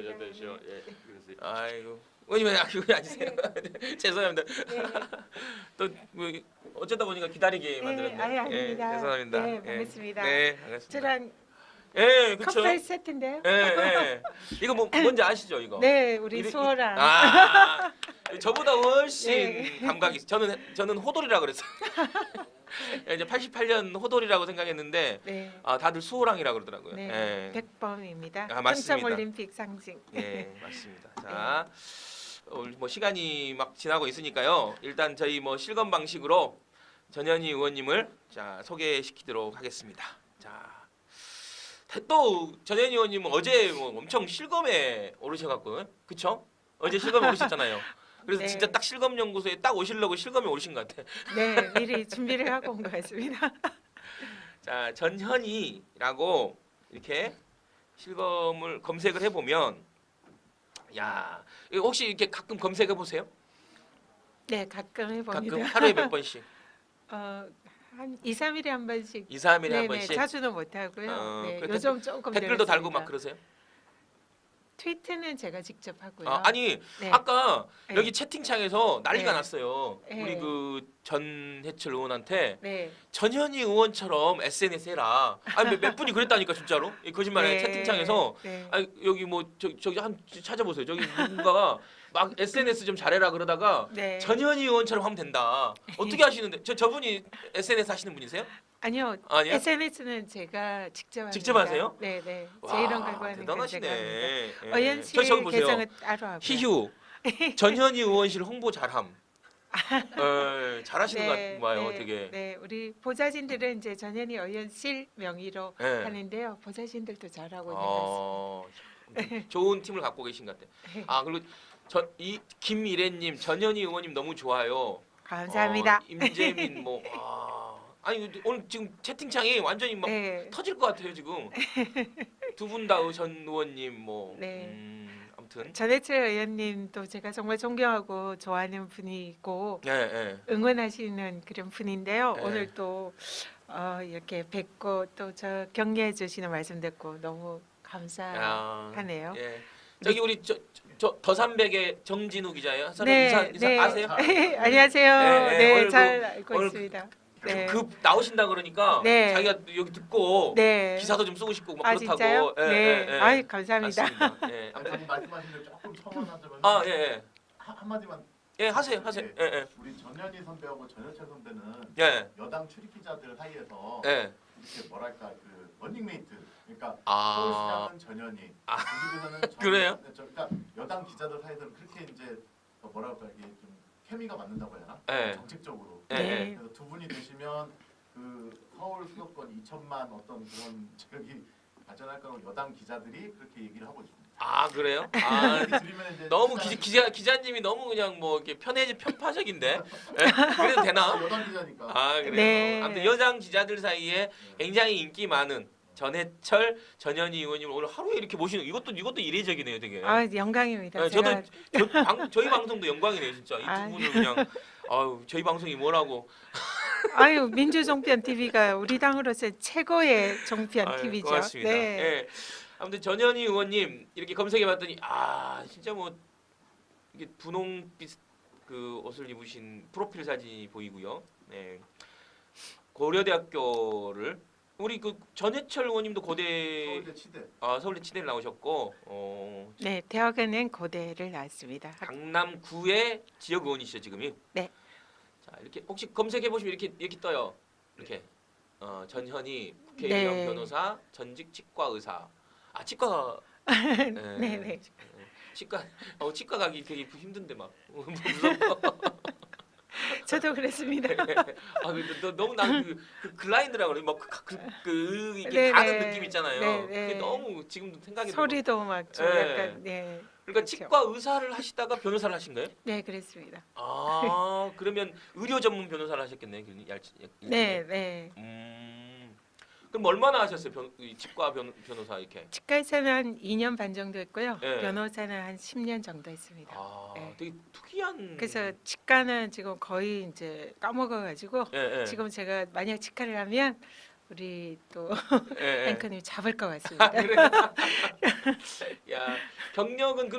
되죠. 예. 아이고. 의원님 그거 아니세요? 죄송합니다. 또뭐 어쩌다 보니까 기다리게 만들었네. 아예 아닙니다. 죄송합니다. 네, 반갑습니다. 네, 반갑습니다. 저랑 그렇죠. 커플 세트인데요. 이거 뭐 뭔지 아시죠, 이거? 네, 우리 수호랑. 저보다 훨씬 네. 감각이 있어. 저는 호돌이라 그랬어요. 이제 88년 호돌이라고 생각했는데 네. 다들 수호랑이라 그러더라고요. 네, 백범입니다. 맞습니다. 평창 올림픽 상징. 예, 맞습니다. 자, 오늘 뭐 시간이 막 지나고 있으니까요. 일단 저희 뭐 실검 방식으로 전현희 의원님을 자 소개시키도록 하겠습니다. 자, 또 전현희 의원님은 어제 뭐 엄청 실검에 오르셔갖고, 그쵸? 어제 실검에 오르셨잖아요. 그래서 네. 진짜 딱 실검 연구소에 딱 오시려고 실검에 오르신 것 같아. 네, 미리 준비를 하고 온 것 같습니다. 자, 전현희라고 이렇게 실검을 검색을 해보면, 야, 이거 혹시 이렇게 가끔 검색해 보세요? 네, 가끔 해봅니다. 가끔 하루에 몇 번씩? 한 2, 3일에 한 번씩. 2, 3일에 한 네, 번씩? 자주는 못 하고요. 네, 그 요즘 조금 댓글도 달고 늘었습니다. 막 그러세요? 트위트는 제가 직접 하고요. 아니 네. 아까 네. 여기 채팅창에서 난리가 네. 났어요. 네. 우리 그 전해철 의원한테 네. 전현희 의원처럼 SNS 해라. 아니 몇 분이 그랬다니까 진짜로. 이 거짓말에 네. 채팅창에서 네. 아니 여기 뭐 저기 한 찾아보세요. 저기 누군가가 막 SNS 좀 잘해라 그러다가 네. 전현희 의원처럼 하면 된다. 어떻게 하시는데? 저분이 SNS 하시는 분이세요? 아니요. 아니요? SNS는 제가 직접 합니다. 직접 하세요? 네, 네. 와, 제 이런 걸고 하는 건 제가 합니다. 대단하시네. 예. 의원실 저기 보세요. 계정은 따로 하고요. 희휴 전현희 의원실 홍보 잘함. 잘하시는 네, 것 같아요. 네, 되게. 네, 우리 보좌진들은 이제 전현희 의원실 명의로 네. 하는데요. 보좌진들도 잘하고 있는 것 같습니다. 좋은 팀을 갖고 계신 것 같아요. 그리고 이 김미래님, 전현희 의원님 너무 좋아요. 감사합니다. 임재민 뭐 아니 오늘 지금 채팅창이 완전히 막 네, 터질 것 같아요 지금. 두 분 다 전 의원님 뭐. 네. 아무튼. 전해철 의원님도 제가 정말 존경하고 좋아하는 분이고 네. 응원하시는 그런 분인데요. 네. 오늘 또 이렇게 뵙고 또 저 격려해 주시는 말씀 듣고 너무 감사하네요. 예. 저기 우리 저 더삼백의 정진우 기자예요. 네, 이사 네. 아세요? 안녕하세요. 네, 네, 오늘 잘 알고 오늘 있습니다. 네. 그 나오신다 그러니까 네. 자기가 여기 듣고 네. 기사도 좀 쓰고 싶고 막 아 그렇다고. 진짜요? 네. 아이 감사합니다. 맞습니다. 예. 방금 말씀하신 데 조금 첨언하자면 예. 한마디만. 예, 하세요. 네. 예. 우리 전현희 선배하고 전해철 선배는 예. 여당 출입 기자들 사이에서 예. 이렇게 뭐랄까 그 러닝메이트. 그러니까 아. 서울시장은 전현희, 아. 경기도에서는 그래요? 그러니까 여당 기자들 사이에서는 그렇게 이제 뭐랄까 이게 좀 케미가 맞는다고 해야 하나? 네. 정책적으로. 네. 그래서 두 분이 되시면 그 서울 수도권 2천만 어떤 그런 지역이 발전할 거라고 여당 기자들이 그렇게 얘기를 하고 있습니다. 그래요? 들으면 이제 너무 기자님이 너무 그냥 뭐 이렇게 편파적인데. 예? 그래도 되나? 여당 기자니까. 그래요. 네. 아무튼 여당 기자들 사이에 굉장히 인기 많은 전해철 전현희 의원님 오늘 하루에 이렇게 모시는 이것도 이례적이네요, 되게. 영광입니다. 네, 제가 저희 방송도 영광이네요, 진짜. 이 두 분을 그냥 저희 방송이 뭐라고. 민주종편 TV가 우리 당으로서 최고의 종편 TV죠. 고맙습니다. 네. 예. 아무튼 전현희 의원님 이렇게 검색해봤더니 진짜 뭐 이게 분홍빛 그 옷을 입으신 프로필 사진이 보이고요. 네. 고려대학교를 우리 그 전해철 의원님도 고대 서울대 치대. 서울대 치대를 나오셨고 네, 대학원은 고대를 나왔습니다. 강남구의 지역 의원이시죠 지금이? 네. 자 이렇게 혹시 검색해 보시면 이렇게 떠요. 이렇게 전현희 국회의원 네. 변호사 전직 치과 의사. 치과. 네. 치과 가기 되게 힘든데 막 무섭고. 저도 그랬습니다. 너무 나그 글라인드라고 그래 이게 네, 가는 네. 느낌 있잖아요. 네, 그게 네. 너무 지금도 생각이 소리도 막 좀 네. 약간 네. 그러니까 그렇죠. 치과 의사를 하시다가 변호사를 하신 거예요? 네, 그랬습니다. 그러면 의료 전문 변호사를 하셨겠네요. 네. 그럼 얼마나 하셨어요? 이 치과 변호사 이렇게? 치과에서는 한 2년 반 정도 했고요. 네. 변호사는 한 10년 정도 했습니다. 네. 되게 특이한. 그래서 치과는 지금 거의 이제 까먹어가지고 예. 지금 제가 만약 치과를 하면 우리 또 예, 예. 앵커님 잡을 것 같습니다. 그래. 야, 경력은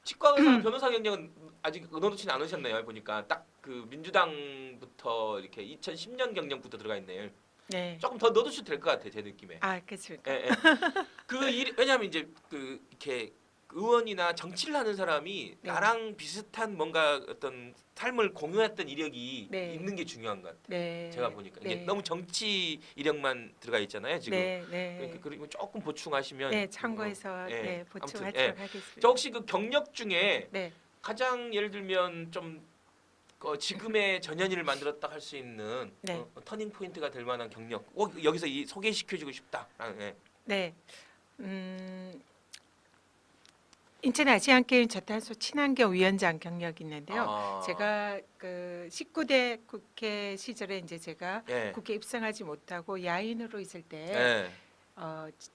치과 의사, 변호사 경력은 아직 넣어놓지는 않으셨네요. 보니까 딱 그 민주당부터 이렇게 2010년 경력부터 들어가 있네요. 네. 조금 더 넣어주셔도 될 것 같아, 제 느낌에. 아, 그렇습니까? 예, 예. 왜냐하면 이제 이렇게 의원이나 정치를 하는 사람이 네. 나랑 비슷한 뭔가 어떤 삶을 공유했던 이력이 네. 있는 게 중요한 것 같아요. 네. 제가 보니까 이게 네. 너무 정치 이력만 들어가 있잖아요, 지금. 네, 네. 그리고 조금 보충하시면 네, 참고해서 예. 네, 아무튼, 보충하도록 예. 하겠습니다. 저 혹시 그 경력 중에 네. 가장 예를 들면 좀 지금의 전현희를 만들었다 할 수 있는 네. 터닝 포인트가 될 만한 경력 여기서 소개시켜주고 싶다. 예. 네. 인천 아시안 게임 저탄소 친환경 위원장 경력이 있는데요. 아, 제가 그 19대 국회 시절에 이제 제가 예. 국회 입성하지 못하고 야인으로 있을 때 예.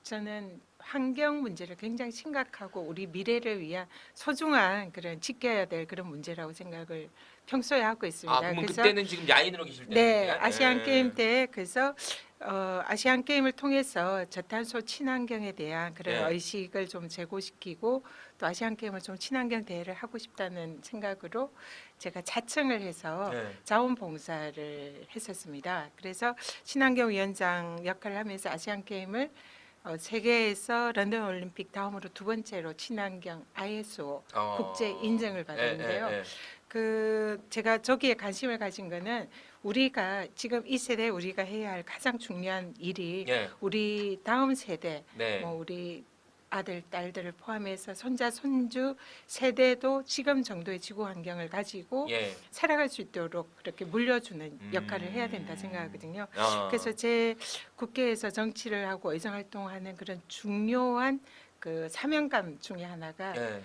저는 환경 문제를 굉장히 심각하고 우리 미래를 위한 소중한 그런 지켜야 될 그런 문제라고 생각을 평소에 하고 있습니다. 그러면 그때는 지금 야인으로 계실 때는 네, 아시안 게임 때 그래서 아시안 게임을 통해서 저탄소 친환경에 대한 그런 네. 의식을 좀 제고시키고 또 아시안 게임을 좀 친환경 대회를 하고 싶다는 생각으로 제가 자청을 해서 네. 자원봉사를 했었습니다. 그래서 친환경 위원장 역할을 하면서 아시안 게임을 세계에서 런던 올림픽 다음으로 두 번째로 친환경 ISO 국제 인증을 받았는데요. 예. 그 제가 저기에 관심을 가진 거는 우리가 지금 이 세대 우리가 해야 할 가장 중요한 일이 예. 우리 다음 세대 네. 뭐 우리 아들 딸들을 포함해서 손자 손주 세대도 지금 정도의 지구 환경을 가지고 예. 살아갈 수 있도록 그렇게 물려주는 역할을 해야 된다 생각하거든요. 그래서 제 국회에서 정치를 하고 의정 활동하는 그런 중요한 그 사명감 중에 하나가 예.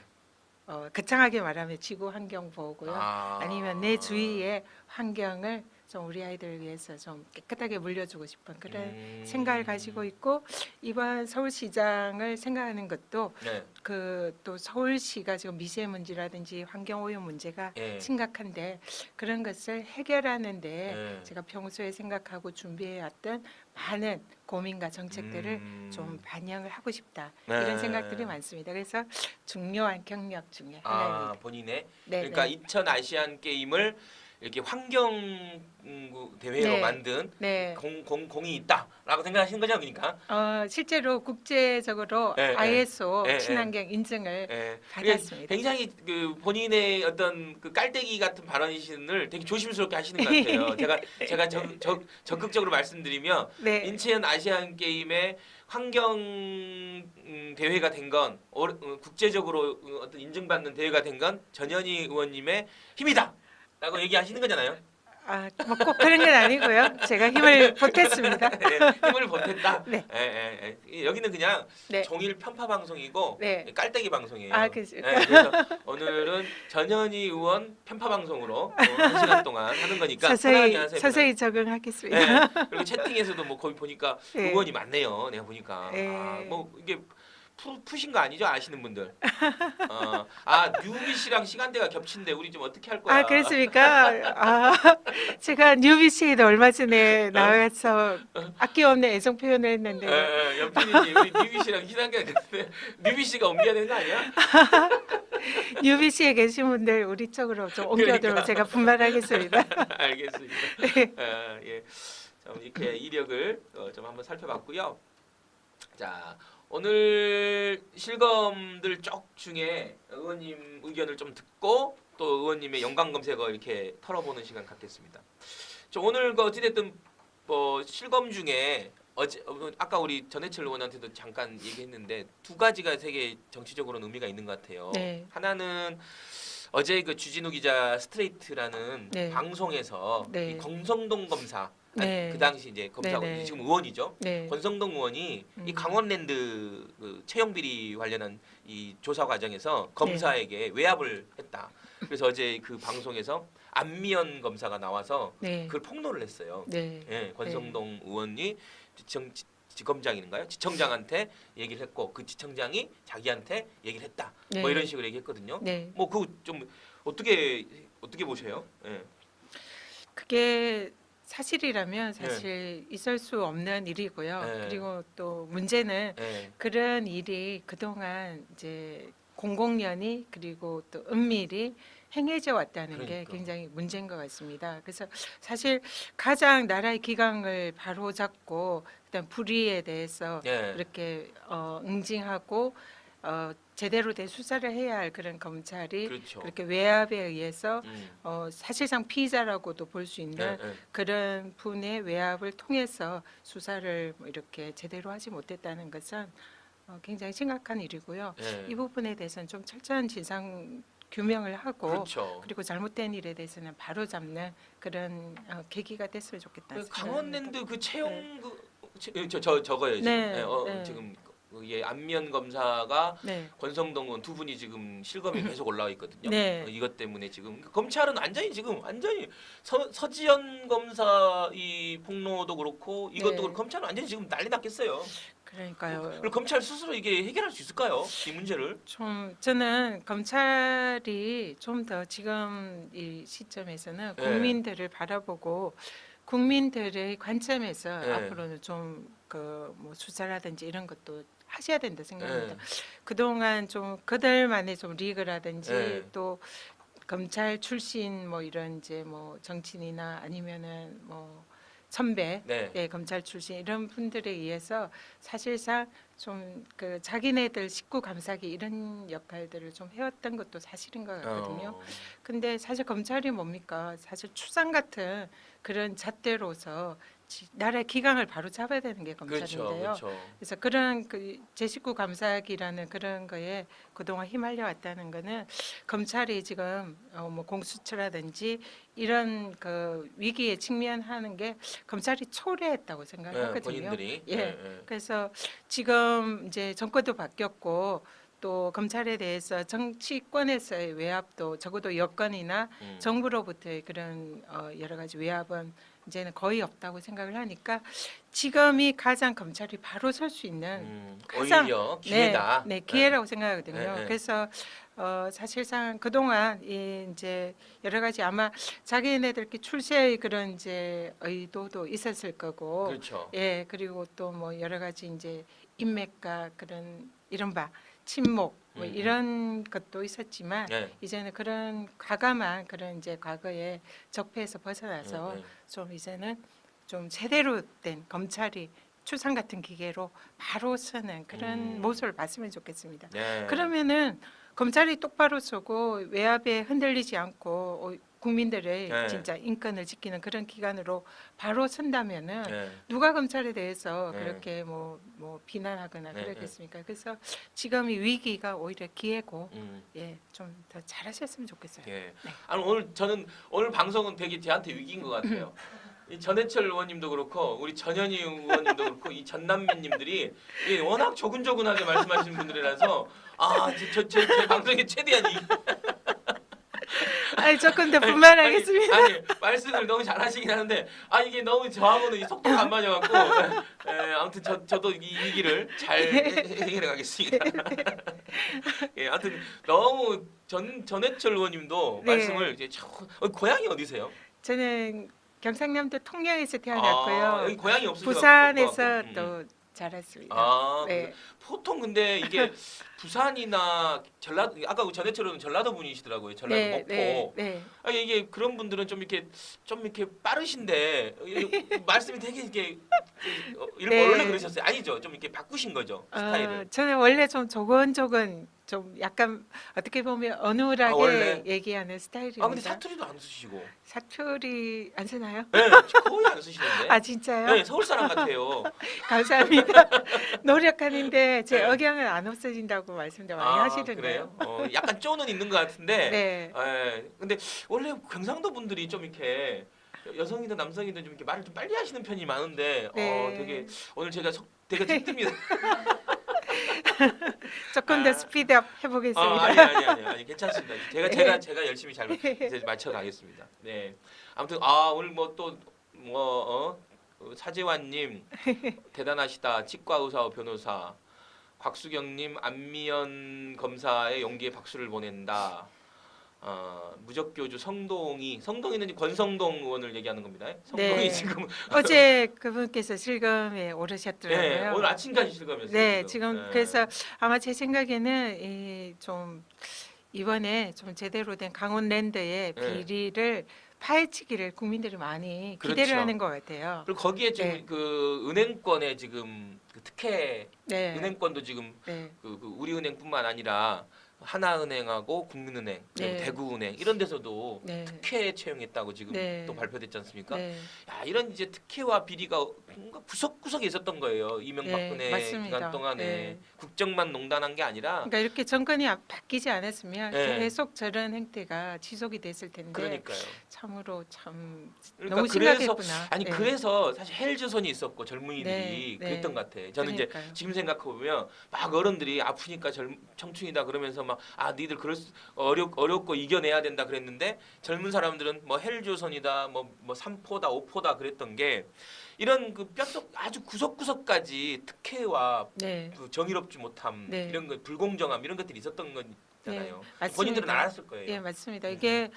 거창하게 말하면 지구 환경 보호고요. 아니면 내 주위의 환경을 좀 우리 아이들을 위해서 좀 깨끗하게 물려주고 싶은 그런 생각을 가지고 있고 이번 서울시장을 생각하는 것도 네. 그 또 서울시가 지금 미세먼지라든지 환경 오염 문제가 예. 심각한데 그런 것을 해결하는데 예. 제가 평소에 생각하고 준비해왔던 많은 고민과 정책들을 좀 반영을 하고 싶다 네. 이런 생각들이 많습니다. 그래서 중요한 경력 중에 하나입니다. 본인의 네, 그러니까 네. 2000 아시안 게임을 이렇게 환경 대회로 네. 만든 네. 공이 있다라고 생각하시는 거죠, 그러니까? 실제로 국제적으로 네, 네. ISO 네, 친환경 인증을 예. 받았습니다. 굉장히 그 본인의 어떤 그 깔때기 같은 발언이신을 되게 조심스럽게 하시는 것 같아요. 제가 적극적으로 말씀드리면 네. 인천 아시안 게임의 환경 대회가 된 건 국제적으로 어떤 인증받는 대회가 된 건 전현희 의원님의 힘이다라고 얘기하시는 거잖아요. 뭐 꼭 그런 건 아니고요. 제가 힘을 보탰습니다. 예, 힘을 보탰다. 네. 여기는 그냥 네. 종일 편파 방송이고 네. 깔때기 방송이에요. 그렇죠. 그래서 오늘은 전현희 의원 편파 방송으로 1시간 동안 하는 거니까 편하게 하세요. 서서히 적응하겠습니다. 네. 그리고 채팅에서도 뭐 거기 보니까 네. 의원이 많네요. 내가 보니까 네. 뭐 이게 푸신 거 아니죠? 아시는 분들. 뉴비 씨랑 시간대가 겹친데 우리 좀 어떻게 할 거야? 그렇습니까? 제가 뉴비 씨에도 얼마 전에 나와서 아낌없는 애정 표현을 했는데 연필이지 우리 뉴비 씨랑 시간대가 겹친데 뉴비 씨가 옮겨야 되는 거 아니야? 뉴비 씨에 계신 분들 우리 쪽으로 좀 옮겨도록 그러니까. 제가 분발하겠습니다. 알겠습니다. 네. 예. 자, 이렇게 이력을 좀 한번 살펴봤고요. 자, 오늘 실검들 쪽 중에 의원님 의견을 좀 듣고 또 의원님의 연관 검색어 이렇게 털어보는 시간 갖겠습니다. 오늘 어찌됐든 뭐 실검 중에 아까 우리 전해철 의원한테도 잠깐 얘기했는데 두 가지가 되게 정치적으로는 의미가 있는 것 같아요. 네. 하나는 어제 그 주진우 기자 스트레이트라는 네. 방송에서 네. 이 권성동 검사 네. 그 당시 이제 검사 네네. 지금 의원이죠. 네. 권성동 의원이 이 강원랜드 그 채용 비리 관련한 이 조사 과정에서 검사에게 외압을 했다. 그래서 어제 그 방송에서 안미연 검사가 나와서 네. 그걸 폭로를 했어요. 네. 예, 권성동 의원이 지검장인가요? 지청장한테 얘기를 했고 그 지청장이 자기한테 얘기를 했다. 네. 뭐 이런 식으로 얘기했거든요. 네. 뭐 그거 좀 어떻게 보세요? 예. 그게 사실이라면 사실 있을 수 없는 일이고요. 네. 그리고 또 문제는 네. 그런 일이 그동안 이제 공공연히 그리고 또 은밀히 행해져 왔다는 게 그러니까. 굉장히 문제인 것 같습니다. 그래서 사실 가장 나라의 기강을 바로잡고 그다음 불의에 대해서 네. 이렇게 응징하고 제대로 된 수사를 해야 할 그런 검찰이 그렇죠. 그렇게 외압에 의해서 음. 사실상 피의자라고도 볼 수 있는 네, 네. 그런 분의 외압을 통해서 수사를 뭐 이렇게 제대로 하지 못했다는 것은 굉장히 심각한 일이고요. 네. 이 부분에 대해서는 좀 철저한 진상 규명을 하고 그렇죠. 그리고 잘못된 일에 대해서는 바로 잡는 그런 계기가 됐으면 좋겠다. 강원랜드 그 채용 네. 저거예요 지금. 네, 네, 네. 지금 예, 안면 검사가 네, 권성동 의원 두 분이 지금 실검에 계속 올라와 있거든요. 네. 이것 때문에 지금 검찰은 완전히 서지현 검사 이 폭로도 그렇고 이것도 네. 그렇고 검찰은 완전히 지금 난리 났겠어요. 그러니까요. 그럼 검찰 스스로 이게 해결할 수 있을까요? 이 문제를? 좀 저는 검찰이 좀 더 지금 이 시점에서는 네. 국민들을 바라보고 국민들의 관점에서 네. 앞으로는 좀 그 뭐 수사라든지 이런 것도 하셔야 된다 생각합니다. 네. 그동안 좀 그들만의 좀 리그라든지 네. 또 검찰 출신 뭐 이런 이제 뭐 정치인이나 아니면은 뭐 선배 네. 예, 검찰 출신 이런 분들에 의해서 사실상 좀 그 자기네들 식구 감싸기 이런 역할들을 좀 해왔던 것도 사실인 것 같거든요. 근데 사실 검찰이 뭡니까? 사실 추상 같은 그런 잣대로서 나라의 기강을 바로 잡아야 되는 게 그렇죠. 검찰인데요. 그렇죠. 그래서 그런 그 제19 감사기라는 그런 거에 그동안 휘말려 왔다는 거는 검찰이 지금 뭐 공수처라든지 이런 그 위기에 직면하는 게 검찰이 초래했다고 네, 생각하거든요. 본인들이. 예. 네, 네. 그래서 지금 이제 정권도 바뀌었고 또 검찰에 대해서 정치권에서의 외압도 적어도 여권이나 정부로부터의 그런 여러 가지 외압은 이제는 거의 없다고 생각을 하니까 지금이 가장 검찰이 바로 설 수 있는 가장 오히려 기회다. 네, 기회라고 생각하거든요. 네, 네. 그래서 사실상 그동안 이제 여러 가지 아마 자기네들끼리 출세의 그런 이제 의도도 있었을 거고, 그렇죠. 예, 그리고 또 뭐 여러 가지 이제 인맥과 그런 이른바 친목 뭐 이런 것도 있었지만 네. 이제는 그런 과감한 그런 이제 과거의 적폐에서 벗어나서 네. 좀 이제는 좀 제대로 된 검찰이 추상 같은 기계로 바로 서는 그런 모습을 봤으면 좋겠습니다. 네. 그러면은 검찰이 똑바로 서고 외압에 흔들리지 않고 국민들의 네. 진짜 인권을 지키는 그런 기관으로 바로 선다면은 네. 누가 검찰에 대해서 네. 그렇게 뭐 비난하거나 네, 그러겠습니까? 그래서 지금 이 위기가 오히려 기회고 예, 좀 더 잘하셨으면 좋겠어요. 예. 네. 아니 저는 오늘 방송은 되게 저한테 위기인 것 같아요. 이 전해철 의원님도 그렇고 우리 전현희 의원님도 그렇고 이 전남매님들이 워낙 조근조근하게 말씀하시는 분들이라서 제 방송에 최대한 아니 조금 더 분발하겠습니다. 아니 말씀을 너무 잘하시긴 하는데 이게 너무 저하고는 이 속도가 안 맞아갖고 아무튼 저도 이 위기를 잘 해결해 가겠습니다. 예, 아무튼 너무 전해철 의원님도 네. 말씀을 이제 고향이 어디세요? 저는 경상남도 통영에서 태어났고요. 여기 고향이 없으시고 부산에서 또 자랐습니다. 네. 보통 근데 이게 부산이나 전라도 아까 전해철 의원은 전라도 분이시더라고요. 전라도 목포. 네. 이게 그런 분들은 좀 이렇게 빠르신데 말씀이 되게 이렇게 네. 원래 그러셨어요? 아니죠? 좀 이렇게 바꾸신 거죠 스타일을. 저는 원래 좀 조곤조곤 좀 약간 어떻게 보면 어눌하게 원래? 얘기하는 스타일입니다. 근데 사투리도 안 쓰시고. 사투리 안 쓰나요? 네, 거의 안 쓰시는데. 진짜요? 네, 서울 사람 같아요. 감사합니다. 노력하는데 제 네. 억양은 안 없어진다고 말씀도 많이 하시던데요. 그래요? 약간 쪼는 있는 것 같은데. 네. 근데 원래 경상도 분들이 좀 이렇게 여성이든 남성이든 좀 이렇게 말을 좀 빨리 하시는 편이 많은데 네. 되게 오늘 제가 되게 힘듭니다. 조금 더 스피드업 해보겠습니다. 아니 괜찮습니다. 제가 열심히 잘 이제 맞춰가겠습니다. 네. 아무튼 오늘 뭐 또 사재환님 대단하시다. 치과 의사 변호사 곽수경님 안미연 검사의 용기에 박수를 보낸다. 무적교주 성동이는 권성동 의원을 얘기하는 겁니다. 성동이 네. 지금 어제 그분께서 실검에 오르셨더라고요. 네, 오늘 아침까지 실감했어요. 네, 지금 네. 그래서 아마 제 생각에는 좀 이번에 좀 제대로 된 강원랜드의 네. 비리를 파헤치기를 국민들이 많이 그렇죠. 기대를 하는 것 같아요. 그리고 거기에 지금 네. 그 은행권에 지금 그 특혜 네, 은행권도 지금 네, 그 우리은행뿐만 아니라 하나은행하고 국민은행, 그리고 네. 대구은행 이런 데서도 네, 특혜 채용했다고 지금 네. 또 발표됐지 않습니까? 네, 야, 이런 이제 특혜와 비리가 뭔가 구석구석에 있었던 거예요. 이명박근혜 네, 맞습니다. 기간 동안에 네. 국정만 농단한 게 아니라 그러니까 이렇게 정권이 바뀌지 않았으면 네. 계속 저런 행태가 지속이 됐을 텐데 그러니까요. 참으로 참 그러니까 너무 그래서 심각했구나. 아니 네. 그래서 사실 헬조선이 있었고 젊은이들이 네, 네. 그랬던 것 같아. 저는 이제 그러니까요. 지금 생각해 보면 막 어른들이 아프니까 청춘이다 그러면서 막 니들 어렵고 이겨내야 된다 그랬는데 젊은 사람들은 뭐 헬조선이다 뭐 삼포다 오포다 그랬던 게 이런 그 뼛속 아주 구석구석까지 특혜와 네, 그 정의롭지 못함 네. 이런 거 불공정함 이런 것들이 있었던 거잖아요. 맞습니다. 본인들은 알았을 거예요. 예, 맞습니다. 음. 이게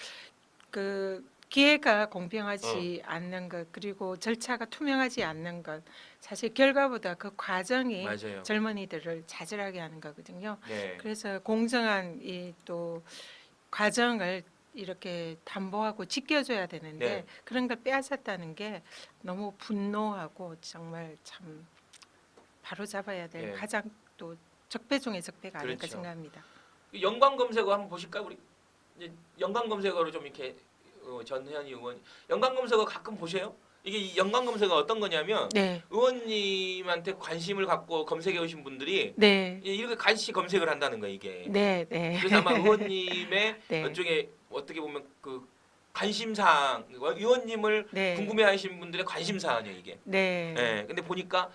그 기회가 공평하지 않는 것 그리고 절차가 투명하지 않는 것 사실 결과보다 그 과정이 맞아요. 젊은이들을 좌절하게 하는 거거든요. 네. 그래서 공정한 이 또 과정을 이렇게 담보하고 지켜줘야 되는데 네. 그런 걸 빼앗았다는 게 너무 분노하고 정말 참 바로 잡아야 될 네. 가장 또 적폐 중의 적폐가 아닐까 그렇죠. 생각합니다. 연관 검색어 한번 보실까 우리 이제 연관 검색어로 좀 이렇게 전현희 의원 연관 검색어 가끔 보세요. 이게 이 연관 검색어 어떤 거냐면 네, 의원님한테 관심을 갖고 검색해 오신 분들이 네, 이렇게 같이 검색을 한다는 거예요 이게. 네, 네. 그래서 아마 의원님의 네. 일종의 어떻게 보면 그 관심사항 의원님을 네. 궁금해하시는 분들의 관심사항이에요 이게. 네. 예. 근데 보니까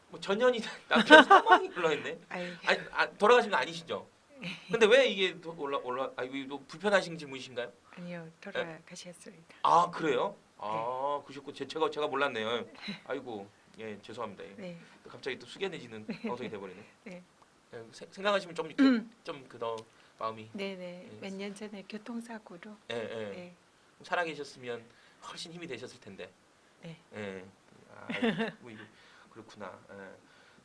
뭐 전현희 남편 상황이 올라있네. 아이, 돌아가신 거 아니시죠? 근데 왜 이게 또 올라 이거 불편하신 질문이신가요? 아니요, 돌아가셨습니다. 아 그래요? 아 그러셨고 제가 몰랐네요. 아이고 예 죄송합니다. 예. 네, 갑자기 또 숙연해지는 방송이 돼버리네. 네. 예, 생각하시면 좀 이렇게 좀그 더 마음이 네, 네. 예. 몇 년 전에 교통사고로. 예, 예. 네, 살아계셨으면 훨씬 힘이 되셨을 텐데. 네. 예. 뭐 이거 그렇구나. 예.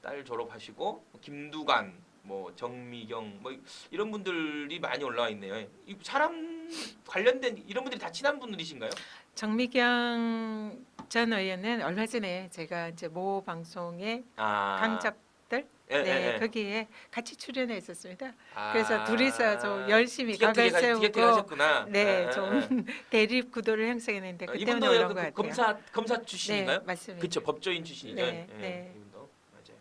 딸 졸업하시고 김두관, 뭐 정미경, 뭐 이런 분들이 많이 올라와 있네요. 이 사람 관련된 이런 분들이 다 친한 분들이신가요? 정미경 전 의원은 얼마 전에 제가 이제 모 방송에 강적들 예, 네, 예, 예. 거기에 같이 출연해 있었습니다. 아, 그래서 둘이서 좀 열심히 각을 티격태격 세우고 하셨구나. 네, 예, 좀 예. 대립 구도를 형성했는데 그 때문에 이분도 올라온 그 것 같아요. 검사 출신인가요? 네, 맞습니다. 그렇죠. 법조인 출신이죠. 네, 예, 네. 이분도 맞아요.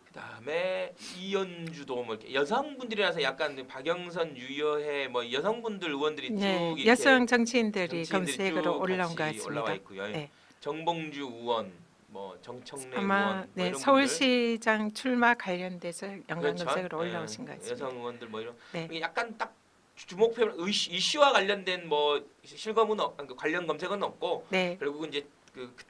그다음에 이연주도 뭐 이렇게 여성분들이라서 약간 박영선, 유여해 뭐 여성분들 의원들이 쭉 네, 이렇게 여성 정치인들이 쭉 검색으로 올라온 것 같이 올라와 같습니다. 있고요. 네. 정봉주 의원, 뭐 정청래 아마 의원, 뭐 네, 이런 서울시장 출마 관련돼서 연관 그렇죠. 검색으로 예, 올라오신 것 같습니다. 여성 의원들 뭐 이런 네. 이게 약간 딱 주목표 이슈와 관련된 뭐 실검은 관련 검색은 없고 네. 결국은 이제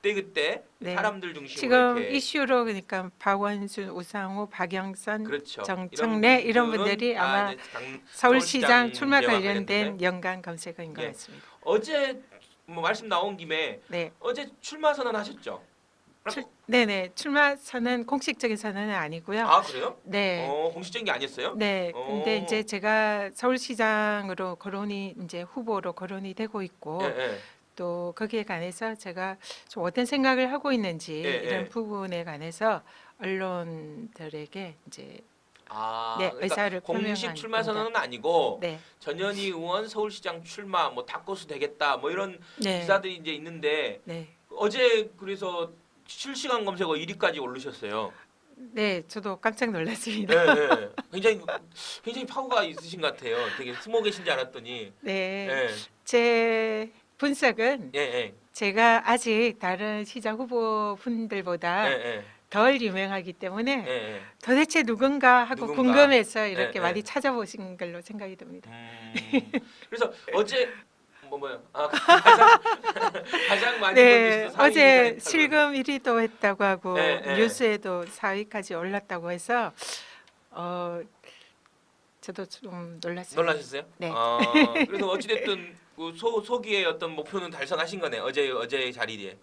그때 네. 사람들 중심으로 지금 이렇게 이슈로 그러니까 박원순, 우상호, 박영선, 그렇죠. 정청래 이런 분들은 분들이 다 아마 이제 서울시장 출마 문제와 관련된 연관 검색어인 것 예. 같습니다. 어제 뭐 말씀 나온 김에 네. 어제 출마 선언하셨죠? 네네 출마 선언 공식적인 선언은 아니고요. 아 그래요? 네. 공식적인 게 아니었어요? 네. 근데 어. 이제 제가 서울시장으로 거론이 이제 후보로 거론이 되고 있고 예, 예. 또 거기에 관해서 제가 좀 어떤 생각을 하고 있는지 예, 이런 예. 부분에 관해서 언론들에게 이제 네, 그러니까 의사를 공식 표명한 출마 겁니다. 선언은 아니고 네, 전현희 의원 서울시장 출마 뭐 닭고수 되겠다 뭐 이런 네, 기사들이 이제 있는데 네, 어제 그래서 실시간 검색어 1위까지 오르셨어요. 네, 저도 깜짝 놀랐습니다. 네, 네. 굉장히 파워가 있으신 것 같아요. 되게 숨어 계신지 알았더니. 네, 예, 제 분석은 예, 예, 제가 아직 다른 시장 예, 후보분들보다 예, 덜 유명하기 때문에 예, 예. 도대체 누군가 하고 누군가. 궁금해서 이렇게 예, 많이 예. 찾아보신 걸로 생각이 듭니다. 그래서 어제 뭐요? 가장 많이 네, 본 뉴스 4위가 어제 했다고. 실검 1위도 했다고 하고 네, 네. 뉴스에도 4위까지 올랐다고 해서 저도 좀 놀랐습니다. 놀라셨어요? 네. 그래서 어찌됐든 그 소기의 어떤 목표는 달성하신 거네. 어제의 자리에.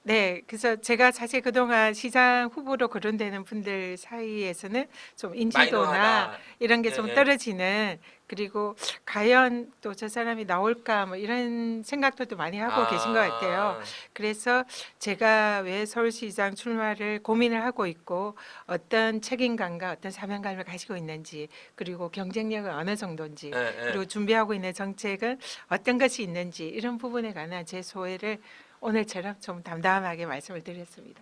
네, 그래서 제가 사실 그동안 시장 후보로 거론되는 분들 사이에서는 좀 인지도나 마이너하다. 이런 게 예, 좀 예. 떨어지는, 그리고 과연 또 저 사람이 나올까 뭐 이런 생각들도 많이 하고 계신 것 같아요. 그래서 제가 왜 서울시장 출마를 고민을 하고 있고 어떤 책임감과 어떤 사명감을 가지고 있는지, 그리고 경쟁력은 어느 정도인지, 예, 예. 그리고 준비하고 있는 정책은 어떤 것이 있는지, 이런 부분에 관한 제 소회를 오늘처럼 좀 담담하게 말씀을 드렸습니다.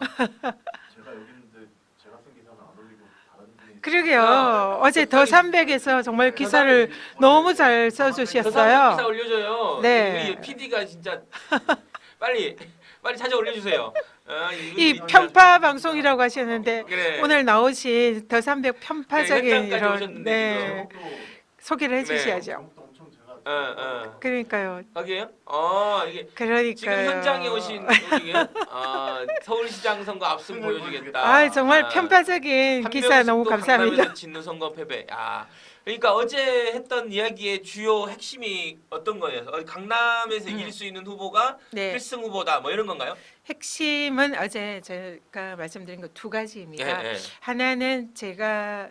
제가 여기 있는데 제가 쓴 기사는 안 올리고 다른 분이 그러게요. 어제 더 300에서 정말 기사를 너무 잘 저 사람 기사 써주셨어요. 올려줘요. 네. 우리 PD가 진짜 빨리 찾아 올려주세요. 이 편파 방송이라고 하셨는데 그래. 오늘 나오신 더 300 편파적인 현장까지 이런 오셨는데 네, 제목도 소개를 해주셔야죠. 제목도 엄청 제가 그러니까요. 거기에요? 이게 그러니까요. 지금 현장에 오신 우리 서울시장 선거 압승 보여주겠다. 아, 정말 편파적인 한 기사 너무 명씩도 감사합니다. 강남에서 짓는 선거 패배. 그러니까 어제 했던 이야기의 주요 핵심이 어떤 거예요? 강남에서 이길 수 있는 후보가 네. 필승 후보다 뭐 이런 건가요? 핵심은 어제 제가 말씀드린 거 두 가지입니다. 예. 하나는 제가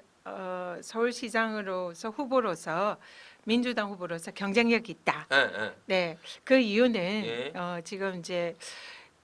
서울시장으로서 후보로서, 민주당 후보로서 경쟁력이 있다. 예. 네, 그 이유는 예. 지금 이제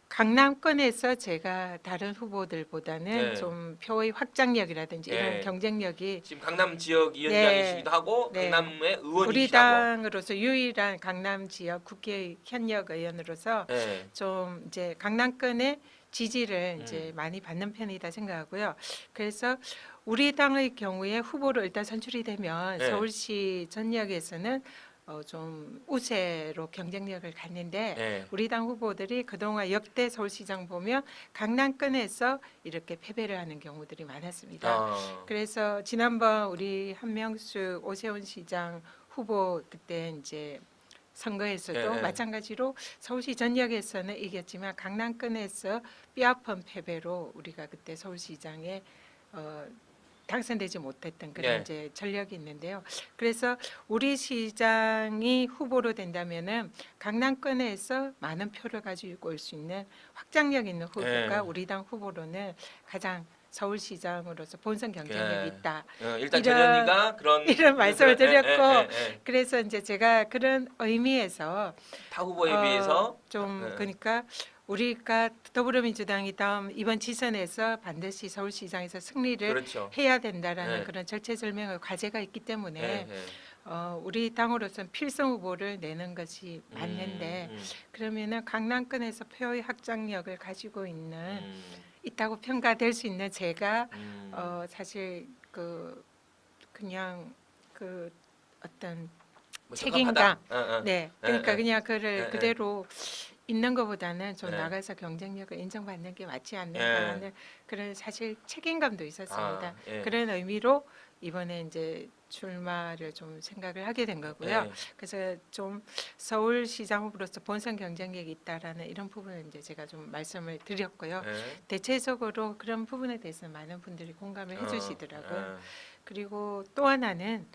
강남권에서 제가 다른 후보들보다는 네. 좀 표의 확장력이라든지 예. 이런 경쟁력이 지금 강남 지역 위원장이시기도 하고 네. 강남의 우리 의원이시고 하고. 당으로서 유일한 강남 지역 국회 현역 의원으로서 예. 좀 이제 강남권의 지지를 이제 많이 받는 편이다 생각하고요. 그래서 우리 당의 경우에 후보로 일단 선출이 되면 네. 서울시 전역에서는 좀 우세로 경쟁력을 갖는데, 예. 우리 당 후보들이 그동안 역대 서울시장 보면 강남권에서 이렇게 패배를 하는 경우들이 많았습니다. 그래서 지난번 우리 한명숙 오세훈 시장 후보 그때 이제 선거에서도 예. 마찬가지로 서울시 전역에서는 이겼지만 강남권에서 뼈아픈 패배로 우리가 그때 서울시장에 당선되지 못했던 그런 예. 이제 전력이 있는데요. 그래서 우리 시장이 후보로 된다면은 강남권에서 많은 표를 가지고 올 수 있는 확장력 있는 후보가 예. 우리 당 후보로는 가장 서울시장으로서 본선 경쟁력이 예. 있다. 일단 이런- 전현희가 그런 이런 말씀을 드렸고, 예. 그래서 이제 제가 그런 의미에서 타 후보에 비해서 좀 네. 그러니까 우리가 더불어민주당이 다음 이번 지선에서 반드시 서울시장에서 승리를 그렇죠. 해야 된다라는 네. 그런 절체절명의 과제가 있기 때문에 예. 우리 당으로서는 필승 후보를 내는 것이 맞는데, 그러면은 강남권에서 표의 확장력을 가지고 있다고 평가될 수 있는 제가 사실 그냥 어떤 뭐 책임감, 적합하다. 네, 그러니까 예. 그냥 그를 예. 그대로 있는 것보다는 좀 예. 나가서 경쟁력을 인정받는 게 맞지 않는가 예. 하는 그런 사실 책임감도 있었습니다. 예. 그런 의미로 이번에 이제 출마를 좀 생각을 하게 된 거고요. 예. 그래서 좀 서울시장 후보로서 본선 경쟁력이 있다라는 이런 부분을 이제 제가 좀 말씀을 드렸고요. 예. 대체적으로 그런 부분에 대해서 많은 분들이 공감을 해주시더라고요. 예. 그리고 또 하나는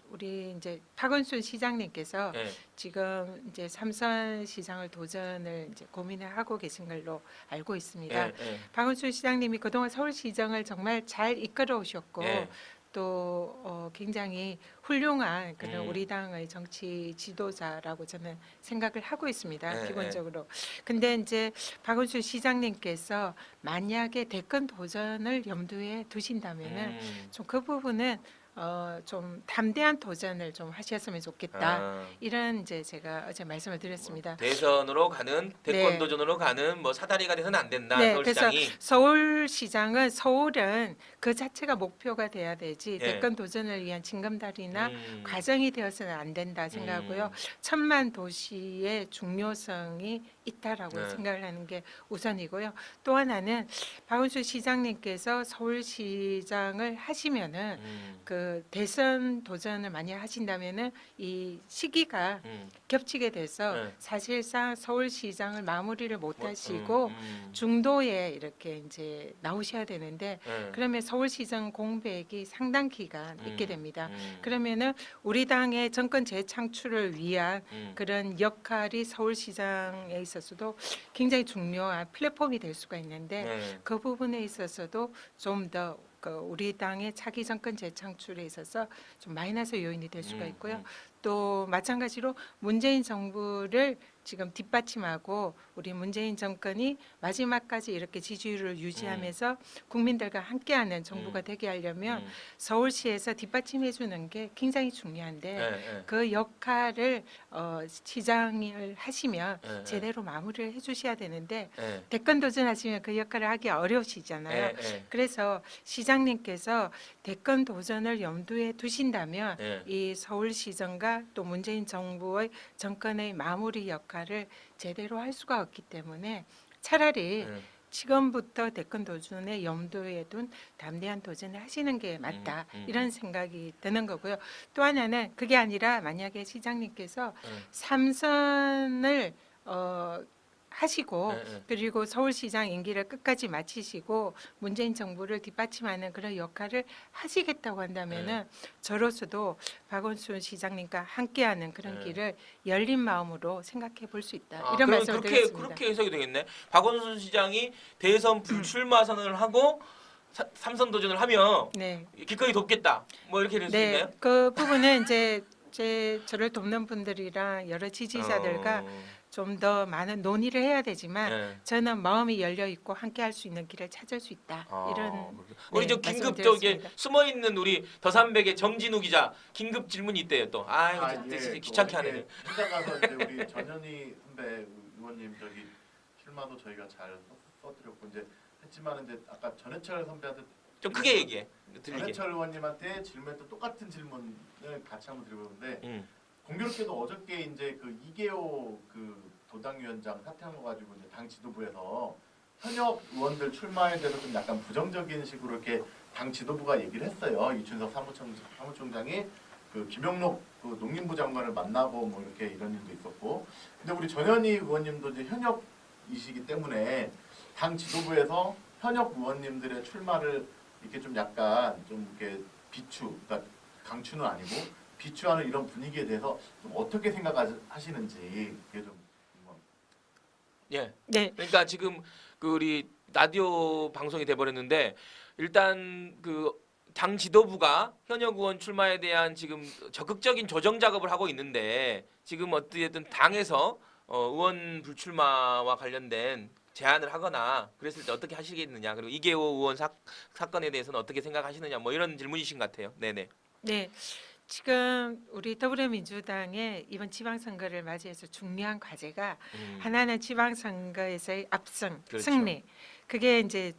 우리 이제 박원순 시장님께서 예. 지금 이제 삼선 시장을 도전을 이제 고민을 하고 계신 걸로 알고 있습니다. 예. 박원순 시장님이 그동안 서울시장을 정말 잘 이끌어 오셨고 예. 또 굉장히 훌륭한 그런 음. 우리 당의 정치 지도자라고 저는 생각을 하고 있습니다. 예, 기본적으로. 근데 이제 박원순 시장님께서 만약에 대권 도전을 염두에 두신다면은 좀 그 부분은 좀 담대한 도전을 좀 하셨으면 좋겠다. 이런 이제 제가 어제 말씀을 드렸습니다. 대선으로 가는 대권 네. 도전으로 가는 뭐 사다리가 돼서는 안 된다. 네, 서울시장이. 서울시장은 서울은 그 자체가 목표가 돼야 되지 예. 대권 도전을 위한 징검다리나 음. 과정이 되어서는 안 된다 생각하고요. 천만 도시의 중요성이 있다라고 네. 생각을 하는 게 우선이고요. 또 하나는 박원순 시장님께서 서울시장을 하시면은 그 그 대선 도전을 많이 하신다면은 이 시기가 겹치게 돼서 네. 사실상 서울시장을 마무리를 못 뭐, 하시고 중도에 이렇게 이제 나오셔야 되는데 네. 그러면 서울시장 공백이 상당 기간 있게 됩니다. 음. 그러면은 우리 당의 정권 재창출을 위한 음. 그런 역할이 서울시장에 있어서도 굉장히 중요한 플랫폼이 될 수가 있는데 네. 그 부분에 있어서도 좀 더 우리 당의 차기 정권 재창출에 있어서 좀 마이너스 요인이 될 수가 있고요. 또 마찬가지로 문재인 정부를 지금 뒷받침하고 우리 문재인 정권이 마지막까지 이렇게 지지율을 유지하면서 국민들과 함께하는 정부가 되게 하려면 서울시에서 뒷받침해 주는 게 굉장히 중요한데 네, 네. 그 역할을 시장을 하시면 네, 제대로 마무리를 해주셔야 되는데 네. 대권 도전하시면 그 역할을 하기 어려우시잖아요. 네, 네. 그래서 시장님께서 대권 도전을 염두에 두신다면 네. 이 서울시정과 또 문재인 정부의 정권의 마무리 역할을 제대로 할 수가 없기 때문에 차라리 네. 지금부터 대권 도전에 염두에 둔 담대한 도전을 하시는 게 맞다 이런 생각이 드는 거고요. 또 하나는 그게 아니라 만약에 시장님께서 삼선을 하시고 네, 네. 그리고 서울시장 임기를 끝까지 마치시고 문재인 정부를 뒷받침하는 그런 역할을 하시겠다고 한다면은 저로서도 박원순 시장님과 함께하는 그런 네. 길을 열린 마음으로 생각해 볼 수 있다 이런 그럼 말씀을 드리겠습니다. 그렇게 해석이 되겠네. 박원순 시장이 대선 불출마 선언을 하고 삼선 도전을 하면 네, 기꺼이 돕겠다. 뭐 이렇게 될 수 네, 있나요? 그 부분은 이제 저를 돕는 분들이랑 여러 지지자들과 어. 좀 더 많은 논의를 해야 되지만 네. 저는 마음이 열려 있고 함께 할 수 있는 길을 찾을 수 있다. 이런 우리 네, 저 긴급 말씀을 저기 드렸습니다. 숨어 있는 우리 더삼백의 정진우 기자 긴급 질문이 있대요 또. 예, 귀찮게 또 하네. 이렇게 현장 가서 이제 우리 전현희 선배 의원님 저기 출마도 저희가 잘 써드렸고 이제 했지만 이제 아까 전해철 선배한테 좀 크게 얘기해. 들리게. 전해철 의원님한테 질문했던 똑같은 질문을 같이 한번 드려보는데 공교롭게도 어저께 이제 그 이계호 그 도당위원장 사퇴한 거 가지고 이제 당 지도부에서 현역 의원들 출마에 대해서 좀 약간 부정적인 식으로 이렇게 당 지도부가 얘기를 했어요. 이춘석 사무총장이 그 김영록 그 농림부 장관을 만나고 뭐 이렇게 이런 일도 있었고, 근데 우리 전현희 의원님도 이제 현역이시기 때문에 당 지도부에서 현역 의원님들의 출마를 이렇게 좀 약간 좀 이렇게 그러니까 강추는 아니고 비추하는 이런 분위기에 대해서 좀 어떻게 생각하시는지 그게 좀 예. 네, 그러니까 지금 그 우리 라디오 방송이 돼 버렸는데 일단 그 당 지도부가 현역 의원 출마에 대한 지금 적극적인 조정 작업을 하고 있는데 지금 어떻게든 당에서 의원 불출마와 관련된 제안을 하거나 그랬을 때 어떻게 하시겠느냐, 그리고 이계호 의원 사건에 대해서는 어떻게 생각하시느냐, 뭐 이런 질문이신 것 같아요. 네네. 네. 지금 우리 더불어민주당의 이번 지방선거를 맞이해서 중요한 과제가 하나는 지방선거에서의 압승, 그렇죠. 승리. 그게 이제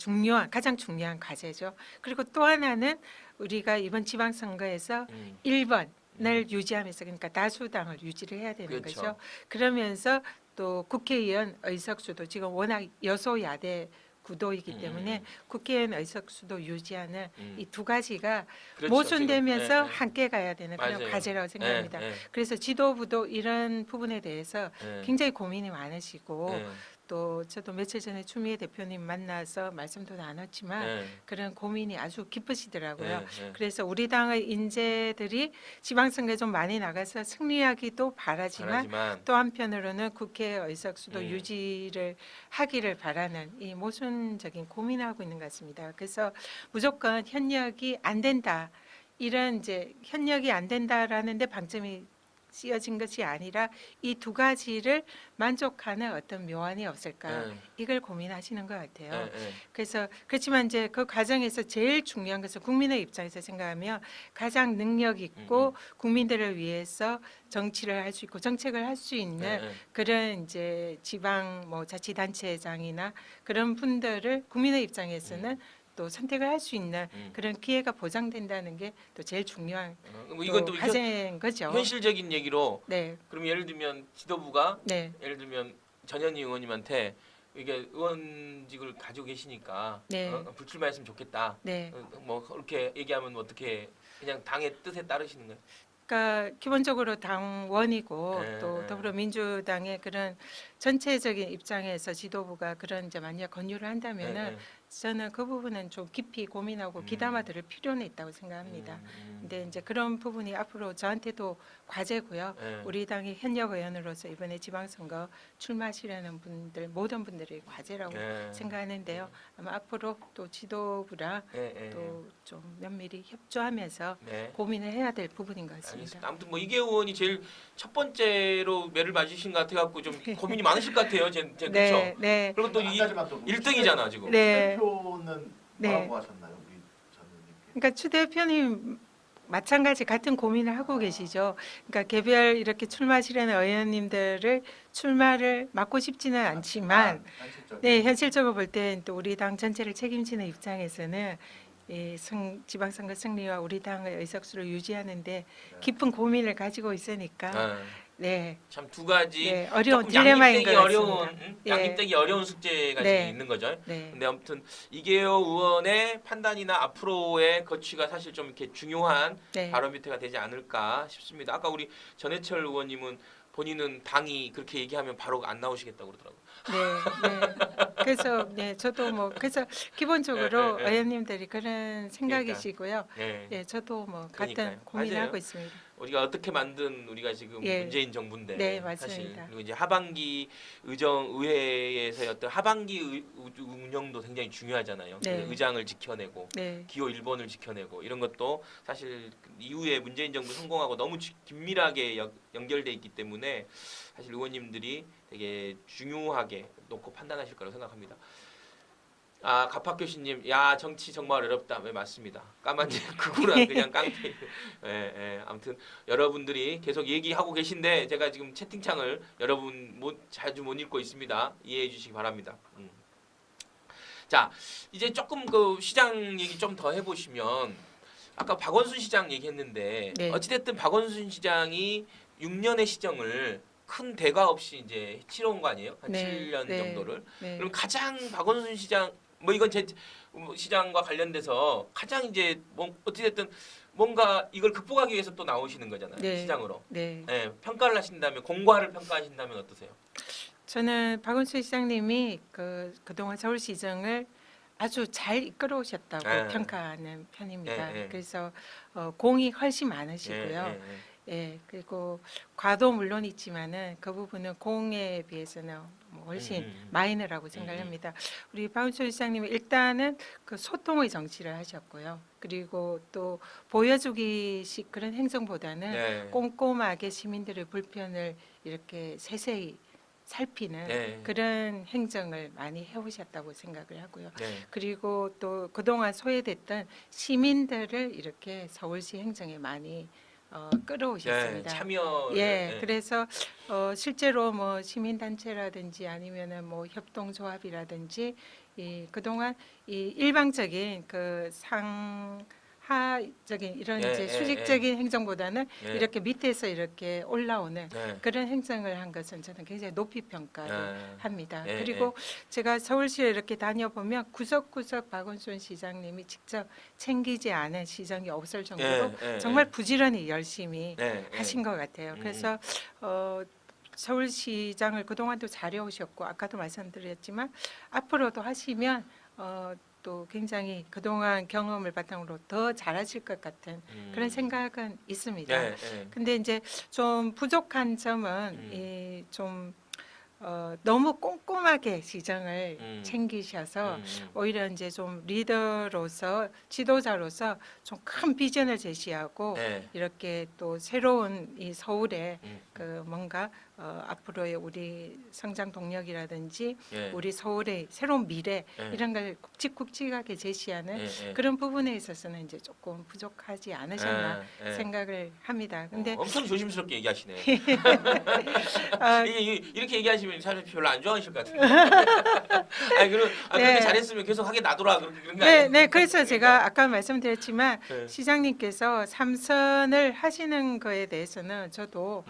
가장 중요한 과제죠. 그리고 또 하나는 우리가 이번 지방선거에서 1번을 유지하면서 그러니까 다수당을 유지를 해야 되는 그렇죠. 거죠. 그러면서 또 국회의원 의석수도 지금 워낙 여소야대 구도이기 때문에 국회의원 의석수도 유지하는 이 두 가지가 그렇죠. 모순되면서 지금, 네, 함께 가야 되는 그런 맞아요. 과제라고 생각합니다. 네, 네, 그래서 지도부도 이런 부분에 대해서 네. 굉장히 고민이 많으시고 네, 또 저도 며칠 전에 추미애 대표님 만나서 말씀도 나눴지만 네, 그런 고민이 아주 깊으시더라고요. 네, 네. 그래서 우리 당의 인재들이 지방선거에 좀 많이 나가서 승리하기도 바라지만 바라지만 또 한편으로는 국회 의석수도 음. 유지를 하기를 바라는 이 모순적인 고민을 하고 있는 것 같습니다. 그래서 무조건 현역이 안 된다. 이런 이제 현역이 안 된다라는데 방점이 씌어진 것이 아니라 이 두 가지를 만족하는 어떤 묘안이 없을까 네, 이걸 고민하시는 것 같아요. 네, 네. 그래서 그렇지만 이제 그 과정에서 제일 중요한 것은 국민의 입장에서 생각하면 가장 능력 있고 국민들을 위해서 정치를 할 수 있고 정책을 할 수 있는 네, 네. 그런 이제 지방 뭐 자치단체장이나 그런 분들을 국민의 입장에서는 또 선택을 할 수 있는 그런 기회가 보장된다는 게 또 제일 중요한 뭐 이건 또 과제인 거죠. 현실적인 얘기로 네, 그럼 예를 들면 지도부가 네, 예를 들면 전현희 의원님한테 이게 의원직을 가지고 계시니까 네. 불출마했으면 좋겠다. 네. 뭐 그렇게 얘기하면 어떻게 그냥 당의 뜻에 따르시는 거예요? 그러니까 기본적으로 당원이고 네, 또 네. 더불어민주당의 그런 전체적인 입장에서 지도부가 그런 이제 만약 권유를 한다면은 네, 네. 저는 그 부분은 좀 깊이 고민하고 귀담아 들을 필요는 있다고 생각합니다. 근데 이제 그런 부분이 앞으로 저한테도 과제고요. 네. 우리 당의 현역 의원으로서 이번에 지방선거 출마하시려는 분들 모든 분들의 과제라고 네. 생각하는데요. 아마 앞으로 또 지도부랑 네, 네. 또 좀 면밀히 협조하면서 네. 고민을 해야 될 부분인 것 같습니다. 알겠습니다. 아무튼 뭐 이계호 의원이 제일 첫 번째로 매를 맞으신 것 같아갖고 좀 고민이 많으실 것 같아요. 제 그렇죠. 네, 네, 그리고 또 한 이 가지만 더 1등이잖아 지금. 네. 대표는 네. 뭐라고 하셨나요, 우리 전 의원님께? 그러니까 추 대표님 마찬가지 같은 고민을 하고 계시죠. 그러니까 개별 이렇게 출마하시려는 의원님들을 출마를 막고 싶지는 않지만, 현실적인. 네 현실적으로 볼 때 또 우리 당 전체를 책임지는 입장에서는 이 지방선거 승리와 우리 당의 의석수를 유지하는데 깊은 고민을 가지고 있으니까, 네, 참 두 가지 네 어려운 조금 딜레마인 것 양립되기 어려운 같습니다. 예. 양립되기 어려운 숙제가 네. 지금 있는 거죠. 네, 근데 아무튼 이계호 의원의 판단이나 앞으로의 거취가 사실 좀 이렇게 중요한 네. 바로미터가 되지 않을까 싶습니다. 아까 우리 전해철 의원님은 본인은 당이 그렇게 얘기하면 바로 안 나오시겠다고 그러더라고요. 네, 네. 그래서 네, 저도 뭐 그래서 기본적으로 네, 네. 의원님들이 그런 생각이시고요. 네. 예, 저도 뭐 그러니까요. 같은 고민을 맞아요. 하고 있습니다. 우리가 어떻게 만든 우리가 지금 예. 문재인 정부인데 네, 사실 맞습니다. 그리고 이제 하반기 의회에서의 어떤 하반기 운영도 굉장히 중요하잖아요. 네. 의장을 지켜내고 네, 기호 1번을 지켜내고 이런 것도 사실 이후에 문재인 정부 성공하고 너무 긴밀하게 연결돼 있기 때문에 사실 의원님들이 되게 중요하게 놓고 판단하실 거라고 생각합니다. 아 갑학교시님, 야 정치 정말 어렵다. 네, 맞습니다. 까만 극우란 그냥 깡패. 예, 예. 아무튼 여러분들이 계속 얘기하고 계신데 제가 지금 채팅창을 여러분 자주 못 읽고 있습니다. 이해해 주시기 바랍니다. 자 이제 조금 그 시장 얘기 좀 더 해보시면 아까 박원순 시장 얘기했는데 네. 어찌됐든 박원순 시장이 6년의 시정을 큰 대가 없이 이제 치러온 거 아니에요? 한 네, 7년 네. 정도를. 네. 그럼 가장 박원순 시장 뭐 이건 제 시장과 관련돼서 가장 이제 뭐 어찌됐든 뭔가 이걸 극복하기 위해서 또 나오시는 거잖아요. 네. 시장으로. 네. 예, 평가를 하신다면 공과를 평가하신다면 어떠세요? 저는 박원순 시장님이 그동안 서울시정을 아주 잘 이끌어오셨다고 네. 평가하는 편입니다. 네, 네. 그래서 공이 훨씬 많으시고요. 예, 그리고 과도 물론 있지만은 그 부분은 공에 비해서는 뭐 훨씬 마이너라고 생각합니다. 우리 박원순 시장님은 일단은 그 소통의 정치를 하셨고요. 그리고 또 보여주기식 그런 행정보다는 네. 꼼꼼하게 시민들의 불편을 이렇게 세세히 살피는 네. 그런 행정을 많이 해오셨다고 생각을 하고요. 네. 그리고 또 그동안 소외됐던 시민들을 이렇게 서울시 행정에 많이 끌어오셨습니다. 네, 참여. 예, 그래서 실제로 뭐 시민단체라든지 아니면은 뭐 협동조합이라든지 그동안 이 일방적인 그 상하적인 이런 예, 이제 예, 수직적인 행정보다는 예. 이렇게 밑에서 이렇게 올라오는 네. 그런 행정을 한 것은 저는 굉장히 높이 평가를 합니다. 예, 그리고 제가 서울시에 이렇게 다녀보면 구석구석 박원순 시장님이 직접 챙기지 않은 시정이 없을 정도로 정말 부지런히 열심히 하신 것 같아요. 그래서 서울시장을 그동안도 잘해오셨고 아까도 말씀드렸지만 앞으로도 하시면 또 굉장히 그동안 경험을 바탕으로 더 잘하실 것 같은 그런 생각은 있습니다. 근데 이제 좀 부족한 점은 좀 너무 꼼꼼하게 시정을 챙기셔서 오히려 이제 좀 리더로서 지도자로서 좀 큰 비전을 제시하고 이렇게 또 새로운 이 서울의 그 뭔가 앞으로의 우리 성장 동력이라든지 우리 서울의 새로운 미래 이런 걸 굵직굵직하게 제시하는 그런 부분에 있어서는 이제 조금 부족하지 않으셨나 생각을 합니다. 근데 엄청 조심스럽게 얘기하시네. 아, 이렇게 얘기하시면 보시면 사실 별로 안 좋아하실 것 같아요. 아니 그렇게 네. 잘했으면 계속 하게 놔둬라 그런 거 아니에요? 네. 그래서 제가 아까 말씀드렸지만 네. 시장님께서 삼선을 하시는 거에 대해서는 저도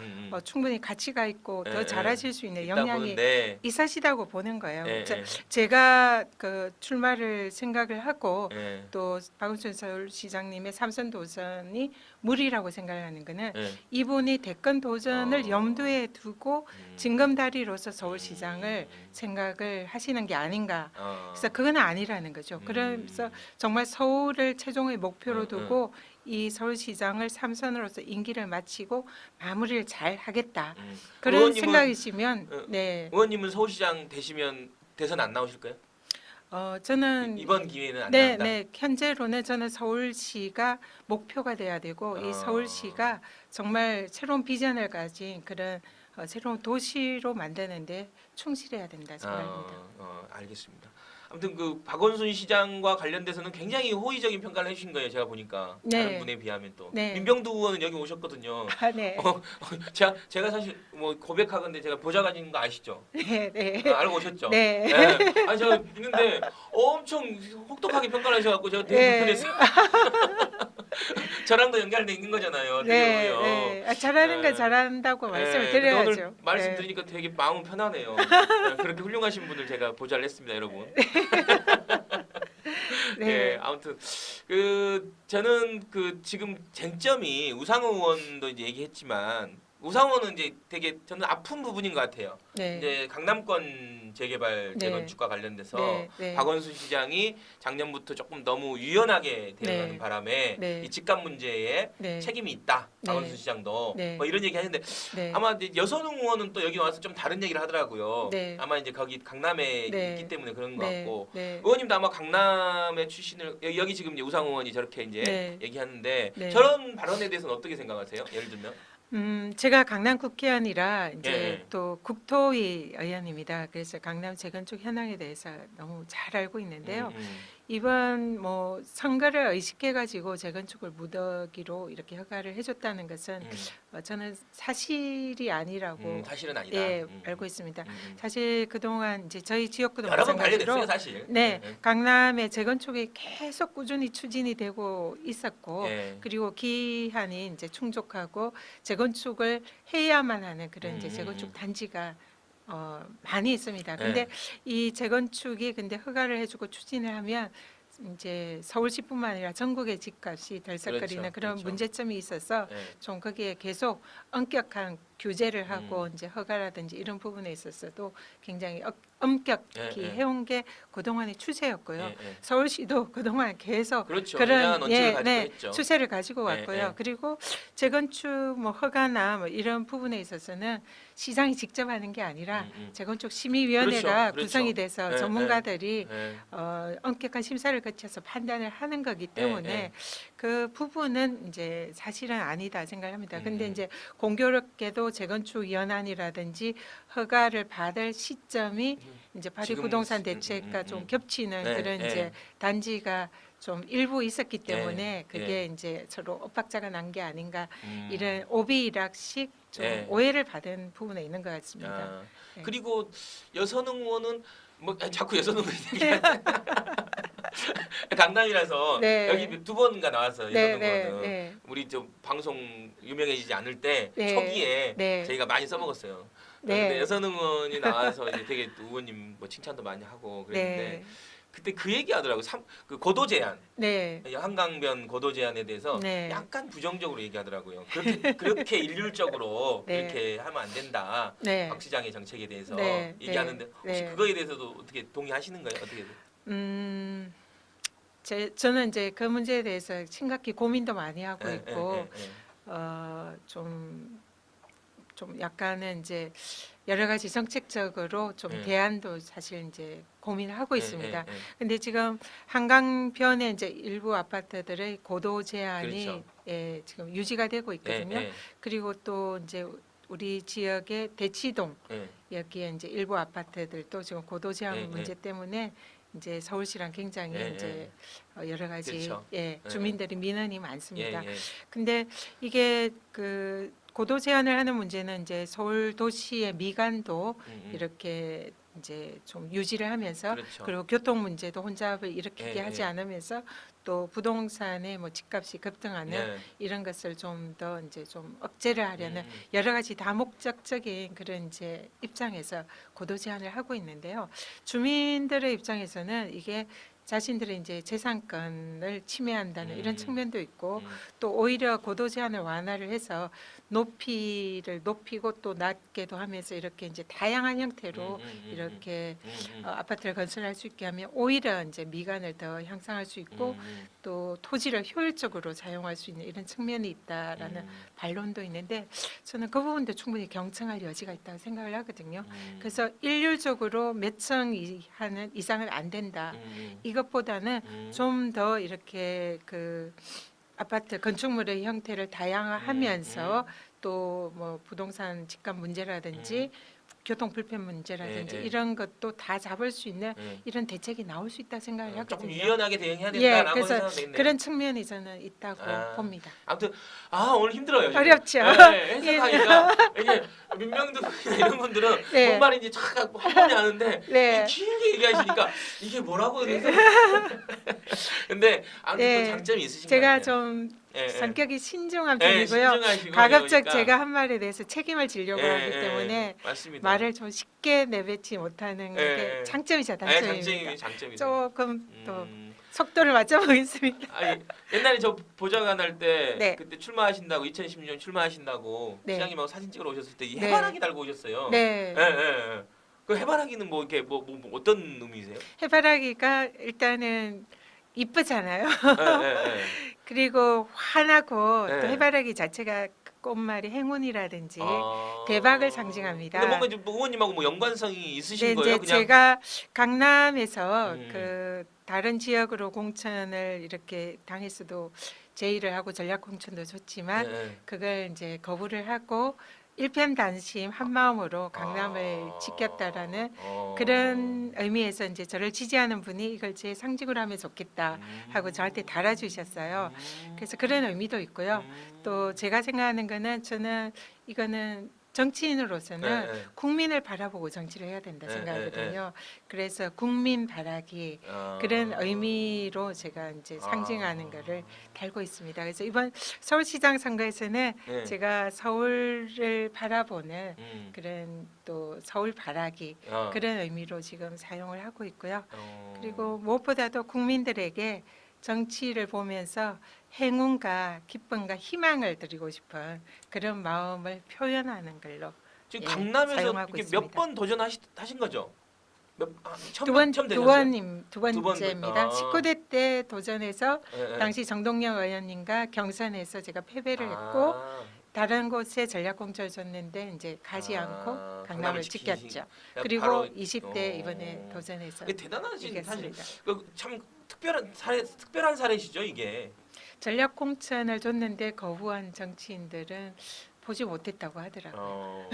충분히 가치가 있고 더 잘하실 수 있는 영향이 보는데, 있으시다고 보는 거예요. 예, 예, 제가 그 출마를 생각을 하고 예, 또 박원순 서울시장님의 삼선 도전이 무리라고 생각하는 거는 예. 이분이 대권 도전을 염두에 두고 징검다리로서 서울시장을 생각을 하시는 게 아닌가. 그래서 그건 아니라는 거죠. 그래서 정말 서울을 최종의 목표로 두고 이 서울시장을 삼선으로서 임기를 마치고 마무리를 잘 하겠다. 그런 생각이시면 네. 의원님은 서울시장 되시면 대선 안 나오실까요? 저는 이번 기회는 안 네, 나온다. 네. 현재로는 저는 서울시가 목표가 돼야 되고 이 서울시가 정말 새로운 비전을 가진 그런 새로운 도시로 만드는데 충실해야 된다 생각합니다. 알겠습니다. 아무튼 그 박원순 시장과 관련돼서는 굉장히 호의적인 평가를 해주신 거예요. 제가 보니까 네. 다른 분에 비하면 또 네. 민병두 의원은 여기 오셨거든요. 네. 제가 사실 뭐 고백하건데 제가 보좌 가진 거 아시죠? 네, 네. 알고 오셨죠? 네. 네. 아니 제가 있는데 엄청 혹독하게 평가를 하셔갖고 제가 되게 불편했어요. 저랑도 연결돼 있는 거잖아요. 네, 어떻게 보면. 네. 잘하는 거 네. 잘한다고 말씀을 근데 드려야죠. 오늘 말씀 들으니까 되게 마음은 편하네요. 그렇게 훌륭하신 분들 제가 보좌를 했습니다, 여러분. 네. 아무튼 그 저는 그 지금 쟁점이 우상호 의원도 이제 얘기했지만 우상호 의원은 이제 되게 저는 아픈 부분인 것 같아요. 네. 이제 강남권 재개발 네. 재건축과 관련돼서 네. 네. 박원순 시장이 작년부터 조금 너무 유연하게 대응하는 네. 바람에 네. 이 집값 문제에 네. 책임이 있다. 네. 박원순 시장도 네. 뭐 이런 얘기 하는데 네. 아마 이제 여선웅 의원은 또 여기 와서 좀 다른 얘기를 하더라고요. 네. 아마 이제 거기 강남에 네. 있기 때문에 그런 것 네. 같고 네. 의원님도 아마 강남의 출신을 여기 지금 이제 우상호 의원이 저렇게 이제 네. 얘기하는데 네. 저런 발언에 대해서는 어떻게 생각하세요? 예를 들면 제가 강남 국회의원이라 이제 예. 또 국토위 의원입니다. 그래서 강남 재건축 현황에 대해서 너무 잘 알고 있는데요. 이번 뭐 선거를 의식해 가지고 재건축을 무더기로 이렇게 허가를 해줬다는 것은 저는 사실이 아니라고 사실은 아니다. 예 알고 있습니다. 사실 그동안 이제 저희 지역구도 여러 번 마찬가지로 관련됐어요, 사실. 네, 강남의 재건축이 계속 꾸준히 추진이 되고 있었고 예. 그리고 기한이 이제 충족하고 재건축을 해야만 하는 그런 이제 음, 재건축 단지가 많이 있습니다. 네. 근데 이 재건축이 근데 허가를 해주고 추진을 하면 이제 서울시뿐만 아니라 전국의 집값이 덜썩거리는 그렇죠, 그런 그렇죠. 문제점이 있어서 예. 좀 거기에 계속 엄격한 규제를 하고 음. 이제 허가라든지 이런 부분에 있어서도 굉장히 엄격히 예, 예. 해온 게 그동안의 추세였고요. 예, 예. 서울시도 그동안 계속 그렇죠. 그런 그냥 원칙을 가지고 했죠. 추세를 가지고 예, 왔고요. 예. 그리고 재건축 뭐 허가나 뭐 이런 부분에 있어서는 시장이 직접 하는 게 아니라 재건축 심의위원회가 그렇죠, 그렇죠. 구성이 돼서 예, 전문가들이 예. 엄격한 심사를 거쳐서 판단을 하는 거기 때문에 예. 그 부분은 이제 사실은 아니다 생각합니다. 근데 음. 이제 공교롭게도 재건축 연한이라든지 허가를 받을 시점이 이제 파리 지금 부동산 대책과 좀 겹치는 네, 그런 네. 이제 단지가 좀 일부 있었기 때문에 네, 그게 이제 서로 엇박자가 난 게 아닌가 음. 이런 오비락식 좀 네. 오해를 받은 부분에 있는 것 같습니다. 아, 네. 그리고 여선웅 의원은 뭐 자꾸 여선웅 의원 강남이라서 네. 여기 두 번가 나왔어요. 네, 여선웅 네, 의원은 네. 우리 저 방송 유명해지지 않을 때 네. 초기에 네. 저희가 많이 써먹었어요. 네. 근데 여선웅 의원이 나와서 이제 되게 또 의원님 뭐 칭찬도 많이 하고 그랬는데 네. 그때 그 얘기하더라고. 그 고도 제한, 네. 한강변 고도 제한에 대해서 네. 약간 부정적으로 얘기하더라고요. 그렇게 일률적으로 네. 이렇게 하면 안 된다. 네. 박 시장의 정책에 대해서 네. 얘기하는데 혹시 네. 그거에 대해서도 어떻게 동의하시는 거예요? 어떻게? 저는 이제 그 문제에 대해서 심각히 고민도 많이 하고 예, 있고 예, 좀 약간은 이제 여러 가지 정책적으로 좀 예. 대안도 사실 이제 고민을 하고 예, 있습니다. 예, 예. 근데 지금 한강변에 이제 일부 아파트들의 고도 제한이 그렇죠. 지금 유지가 되고 있거든요. 예, 그리고 또 이제 우리 지역의 대치동 예, 여기에 이제 일부 아파트들도 지금 고도 제한 예, 문제 때문에 이제 서울시랑 굉장히 예, 이제 여러 가지 그렇죠. 주민들이 민원이 많습니다. 예, 예. 근데 이게 그 고도 제한을 하는 문제는 이제 서울 도시의 미관도 이렇게 이제 좀 유지를 하면서 그렇죠. 그리고 교통 문제도 혼잡을 일으키게 예, 하지 예. 않으면서 또 부동산의 뭐 집값이 급등하는 예. 이런 것을 좀 더 이제 좀 억제를 하려는 음. 여러 가지 다목적적인 그런 이제 입장에서 고도 제한을 하고 있는데요. 주민들의 입장에서는 이게 자신들의 이제 재산권을 침해한다는 이런 측면도 있고 또 오히려 고도 제한을 완화를 해서 높이를 높이고 또 낮게도 하면서 이렇게 이제 다양한 형태로 이렇게 아파트를 건설할 수 있게 하면 오히려 이제 미관을 더 향상할 수 있고 또 토지를 효율적으로 사용할 수 있는 이런 측면이 있다라는 반론도 있는데 저는 그 부분도 충분히 경청할 여지가 있다고 생각을 하거든요. 그래서 일률적으로 몇 층 이상은 안 된다. 이것보다는 좀 더 이렇게 그 아파트 건축물의 형태를 다양화하면서 또 뭐 부동산 집값 문제라든지 교통 불편 문제라든지 예, 예. 이런 것도 다 잡을 수 있는 예. 이런 대책이 나올 수 있다 생각을 조금 하거든요. 유연하게 대응해야 예, 된다라고 그래서 생각되겠네요. 그런 측면이 저는 있다고 아. 봅니다. 아무튼 오늘 힘들어요. 지금. 어렵죠. 예, 해석하니까 이게 민명도 이런 분들은 네. 뭔 말인지 쫙 한 번에 아는데 네. 길게 얘기하시니까 이게 뭐라고 그래서 근데 아무튼 네. 또 장점이 있으신 것 제가 같아요. 좀 예, 예. 성격이 신중한 예, 편이고요. 신중하시고 가급적 이러니까. 제가 한 말에 대해서 책임을 지려고 예, 하기 예, 때문에 맞습니다. 말을 좀 쉽게 내뱉지 못하는 예, 게 예. 장점이자 예, 단점입니다. 장점이 조금 또 음. 속도를 맞춰보겠습니다. 아니 옛날에 저 보좌관 할 때 네. 그때 출마하신다고 2016년 출마하신다고 네. 시장님하고 사진 찍으러 오셨을 때 이 네. 해바라기 달고 오셨어요. 네. 예, 예, 예. 그 해바라기는 뭐 이렇게 뭐 어떤 의미세요? 해바라기가 일단은 이쁘잖아요. 예, 예, 예. 그리고 환하고 네. 또 해바라기 자체가 그 꽃말이 행운이라든지 아. 대박을 상징합니다. 근데 뭔가 좀 의원님하고 뭐 연관성이 있으신 네, 거예요? 이제 그냥 제가 강남에서 음. 그 다른 지역으로 공천을 이렇게 당했어도 제의를 하고 전략 공천도 줬지만 예, 예. 그걸 이제 거부를 하고 일편단심 한 마음으로 강남을 아. 지켰다라는 어. 그런 의미에서 이제 저를 지지하는 분이 이걸 제 상징으로 하면 좋겠다 하고 저한테 달아주셨어요. 그래서 그런 의미도 있고요. 또 제가 생각하는 거는 저는 이거는 정치인으로서는 네, 네. 국민을 바라보고 정치를 해야 된다 네, 생각하거든요. 그래서 국민 바라기 그런 의미로 제가 이제 상징하는 거를 달고 있습니다. 그래서 이번 서울시장 선거에서는 네. 제가 서울을 바라보는 음. 그런 또 서울 바라기 어. 그런 의미로 지금 사용을 하고 있고요. 어. 그리고 무엇보다도 국민들에게 정치를 보면서 행운과 기쁨과 희망을 드리고 싶은 그런 마음을 표현하는 걸로 지금 예, 강남에서 사용하고 이렇게 있습니다. 몇 번 도전하신 거죠? 처음 두 되셨어요? 두 번째입니다. 아. 19대 때 도전해서 예, 예. 당시 정동영 의원님과 경선에서 제가 패배를 했고 다른 곳에 전략 공천을 줬는데 이제 가지 않고 강남을 지켰죠. 그리고 바로 20대 이번에 도전해서 이게 대단하신 사실 이겼습니다. 참 특별한 사례시죠 이게. 전략 공천을 줬는데 거부한 정치인들은 보지 못했다고 하더라고요.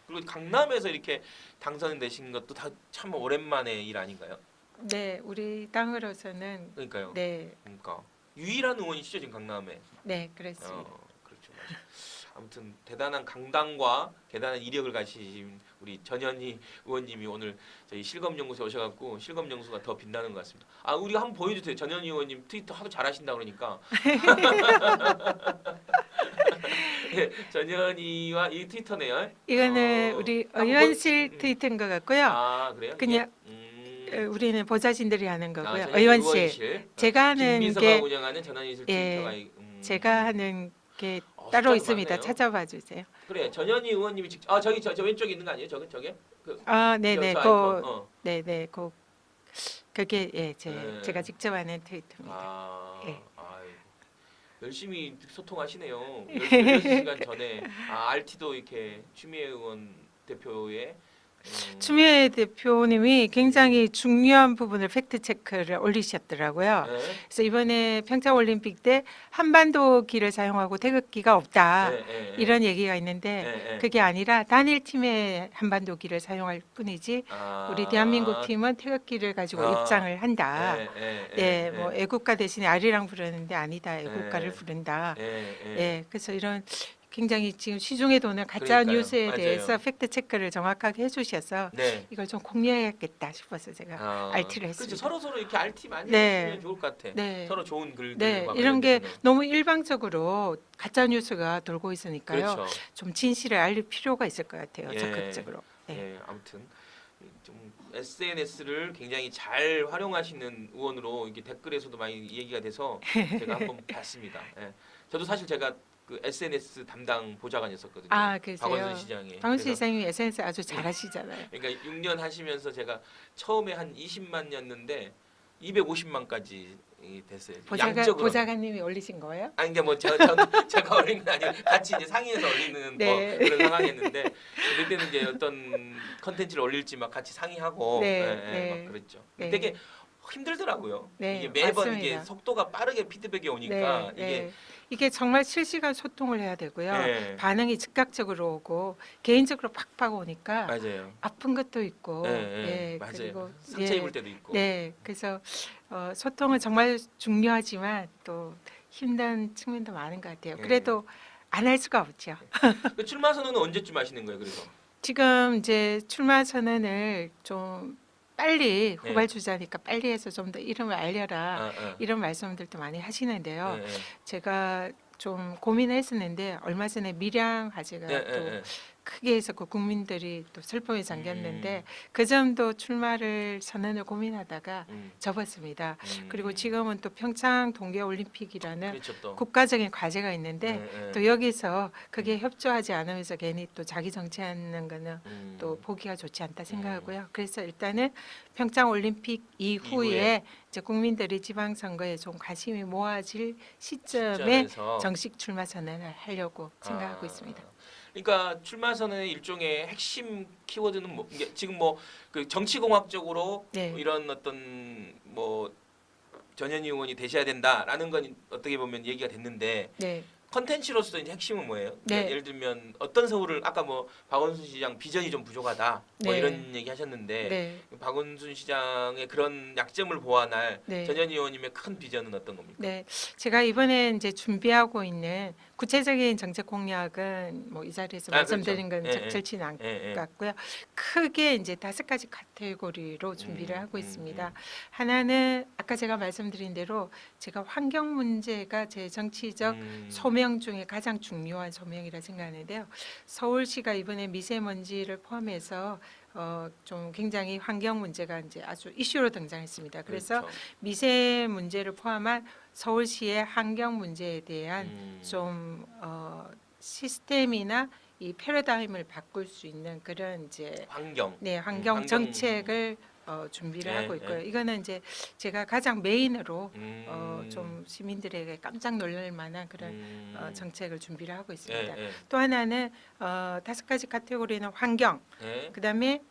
그리고 강남에서 이렇게 당선되신 것도 다 참 오랜만의 일 아닌가요? 네, 우리 당으로서는 그러니까요. 네, 그러니까 유일한 의원이시죠 지금 강남에. 네 그렇습니다. 그렇죠. 맞아요. 아무튼 대단한 강당과 대단한 이력을 가지신 우리 전현희 의원님이 오늘 저희 실검연구소에 오셔갖고 실검연구소가 더 빛나는 것 같습니다. 우리가 한번 보여주세요. 전현희 의원님 트위터 하도 잘하신다 그러니까. 네, 전현희와 이 트위터네요. 이거는 우리 의원실 트위터인 것 같고요. 그래요? 그냥 우리는 보좌진들이 하는 거고요. 전현희 의원실. 제가 하는 김비서가 게 운영하는 전현희실 예, 트위터가 제가 하는 게 따로 숫자가 있습니다. 많네요. 찾아봐 주세요. 그래 전현희 의원님이 직접 저기 저 왼쪽에 있는 거 아니에요? 저게 네네, 저 그 아이콘. 네네, 그게 네. 제가 직접 하는 트위터입니다. 예. 열심히 소통하시네요. 16시간 전에 RT도 이렇게 추미애 의원 대표의 추미애 대표님이 굉장히 중요한 부분을 팩트 체크를 올리셨더라고요. 네. 그래서 이번에 평창 올림픽 때 한반도기를 사용하고 태극기가 없다 이런 얘기가 있는데 그게 아니라 단일 팀의 한반도기를 사용할 뿐이지 우리 대한민국 팀은 태극기를 가지고 입장을 한다. 뭐 애국가 대신에 아리랑 부르는데 아니다. 애국가를 부른다. 그래서 이런 굉장히 지금 시중에 도는 가짜 그러니까요. 뉴스에 맞아요. 대해서 팩트 체크를 정확하게 해주셔서 네. 이걸 좀 공유해야겠다 싶어서 제가 RT를 그렇죠. 했습니다. 서로 이렇게 RT 많이 네. 해주시면 좋을 것 같아. 네. 서로 좋은 글들 네, 막 이런 게 관련돼서는. 너무 일방적으로 가짜 뉴스가 돌고 있으니까요. 그렇죠. 좀 진실을 알릴 필요가 있을 것 같아요. 예. 적극적으로. 네. 예, 아무튼 좀 SNS를 굉장히 잘 활용하시는 의원으로 이게 댓글에서도 많이 얘기가 돼서 제가 한번 봤습니다. 예. 저도 사실 제가 그 SNS 담당 보좌관이었었거든요. 아, 그러세요? 박원순 시장에. 박원순 그래서 시장님 SNS 아주 잘하시잖아요. 그러니까 6년 하시면서 제가 처음에 한 20만이었는데 250만까지 됐어요. 양적으로. 보좌관님이 올리신 거예요? 아니 근데 뭐 제가 올린 건 아니고 같이 이제 상의해서 올리는 네. 그런 상황이었는데 그때는 이제 어떤 컨텐츠를 올릴지 막 같이 상의하고 네, 예, 네. 막 그랬죠. 네. 되게 힘들더라고요. 네, 이게 매번 맞습니다. 이게 속도가 빠르게 피드백이 오니까 네. 이게 정말 실시간 소통을 해야 되고요. 예, 반응이 즉각적으로 오고 개인적으로 팍팍 오니까 맞아요. 아픈 것도 있고, 예, 예, 예, 맞아요. 그리고 상처 예, 입을 때도 있고. 네, 그래서 소통은 정말 중요하지만 또 힘든 측면도 많은 것 같아요. 예. 그래도 안 할 수가 없죠. 그 출마 선언은 언제쯤 하시는 거예요? 그래서 지금 이제 출마 선언을 좀 빨리 네. 후발 주자니까 빨리 해서 좀 더 이름을 알려라 아. 이런 말씀들도 많이 하시는데요. 예, 예. 제가 좀 고민을 했었는데 얼마 전에 밀양 화재가 예, 또 예, 예. 크게 있었고 국민들이 또 슬픔에 잠겼는데 음. 그 점도 출마를 선언을 고민하다가 음, 접었습니다. 음. 그리고 지금은 또 평창 동계올림픽이라는 그렇죠 또. 국가적인 과제가 있는데 예, 예. 또 여기서 그게 협조하지 않으면서 괜히 또 자기 정치하는 거는 음. 또 보기가 좋지 않다 생각하고요. 그래서 일단은 평창 올림픽 이후에 이후에. 이제 국민들이 지방선거에 좀 관심이 모아질 시점에 시점에서 정식 출마 선언을 하려고 생각하고 아. 있습니다. 그러니까 출마 선언의 일종의 핵심 키워드는 뭐 이게 지금 뭐 그 정치공학적으로 네. 뭐 이런 어떤 뭐 전현희 의원이 되셔야 된다라는 건 어떻게 보면 얘기가 됐는데 네, 컨텐츠로서 이제 핵심은 뭐예요? 그러니까 네. 예를 들면 어떤 서울을 아까 뭐 박원순 시장 비전이 좀 부족하다 뭐 네. 이런 얘기 하셨는데 네, 박원순 시장의 그런 약점을 보완할 네. 전현희 의원님의 큰 비전은 어떤 겁니까? 네. 제가 이번에 이제 준비하고 있는 구체적인 정책 공약은 뭐 이 자리에서 말씀드린 그렇죠. 건 예, 예. 적절치는 않 예, 예. 같고요. 크게 이제 5가지 카테고리로 준비를 하고 있습니다. 음. 하나는 아까 제가 말씀드린 대로 제가 환경 문제가 제 정치적 소명 중에 가장 중요한 소명이라 생각하는데요. 서울시가 이번에 미세먼지를 포함해서 좀 굉장히 환경 문제가 이제 아주 이슈로 등장했습니다. 그래서 그렇죠. 미세 문제를 포함한 서울시의 환경 문제에 대한 좀 시스템이나 이 패러다임을 바꿀 수 있는 그런 이제 환경. 네 환경 환경. 정책을 준비를 네, 하고 있고요. 이거는 이제 제가 가장 메인으로 좀 시민들에게 깜짝 놀랄 만한 그런 정책을 준비를 하고 있습니다. 예, 예. 또 하나는 5가지 카테고리는 환경, 예. 그다음에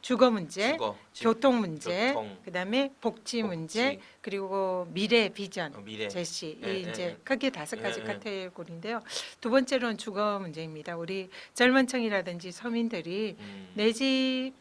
주거 문제, 주거, 집, 교통 문제, 교통, 그다음에 복지 문제, 그리고 미래 비전 미래. 제시 예, 이 이제 예. 크게 5가지 예, 예. 카테고리인데요. 두 번째로는 주거 문제입니다. 우리 젊은 층이라든지 서민들이 내 집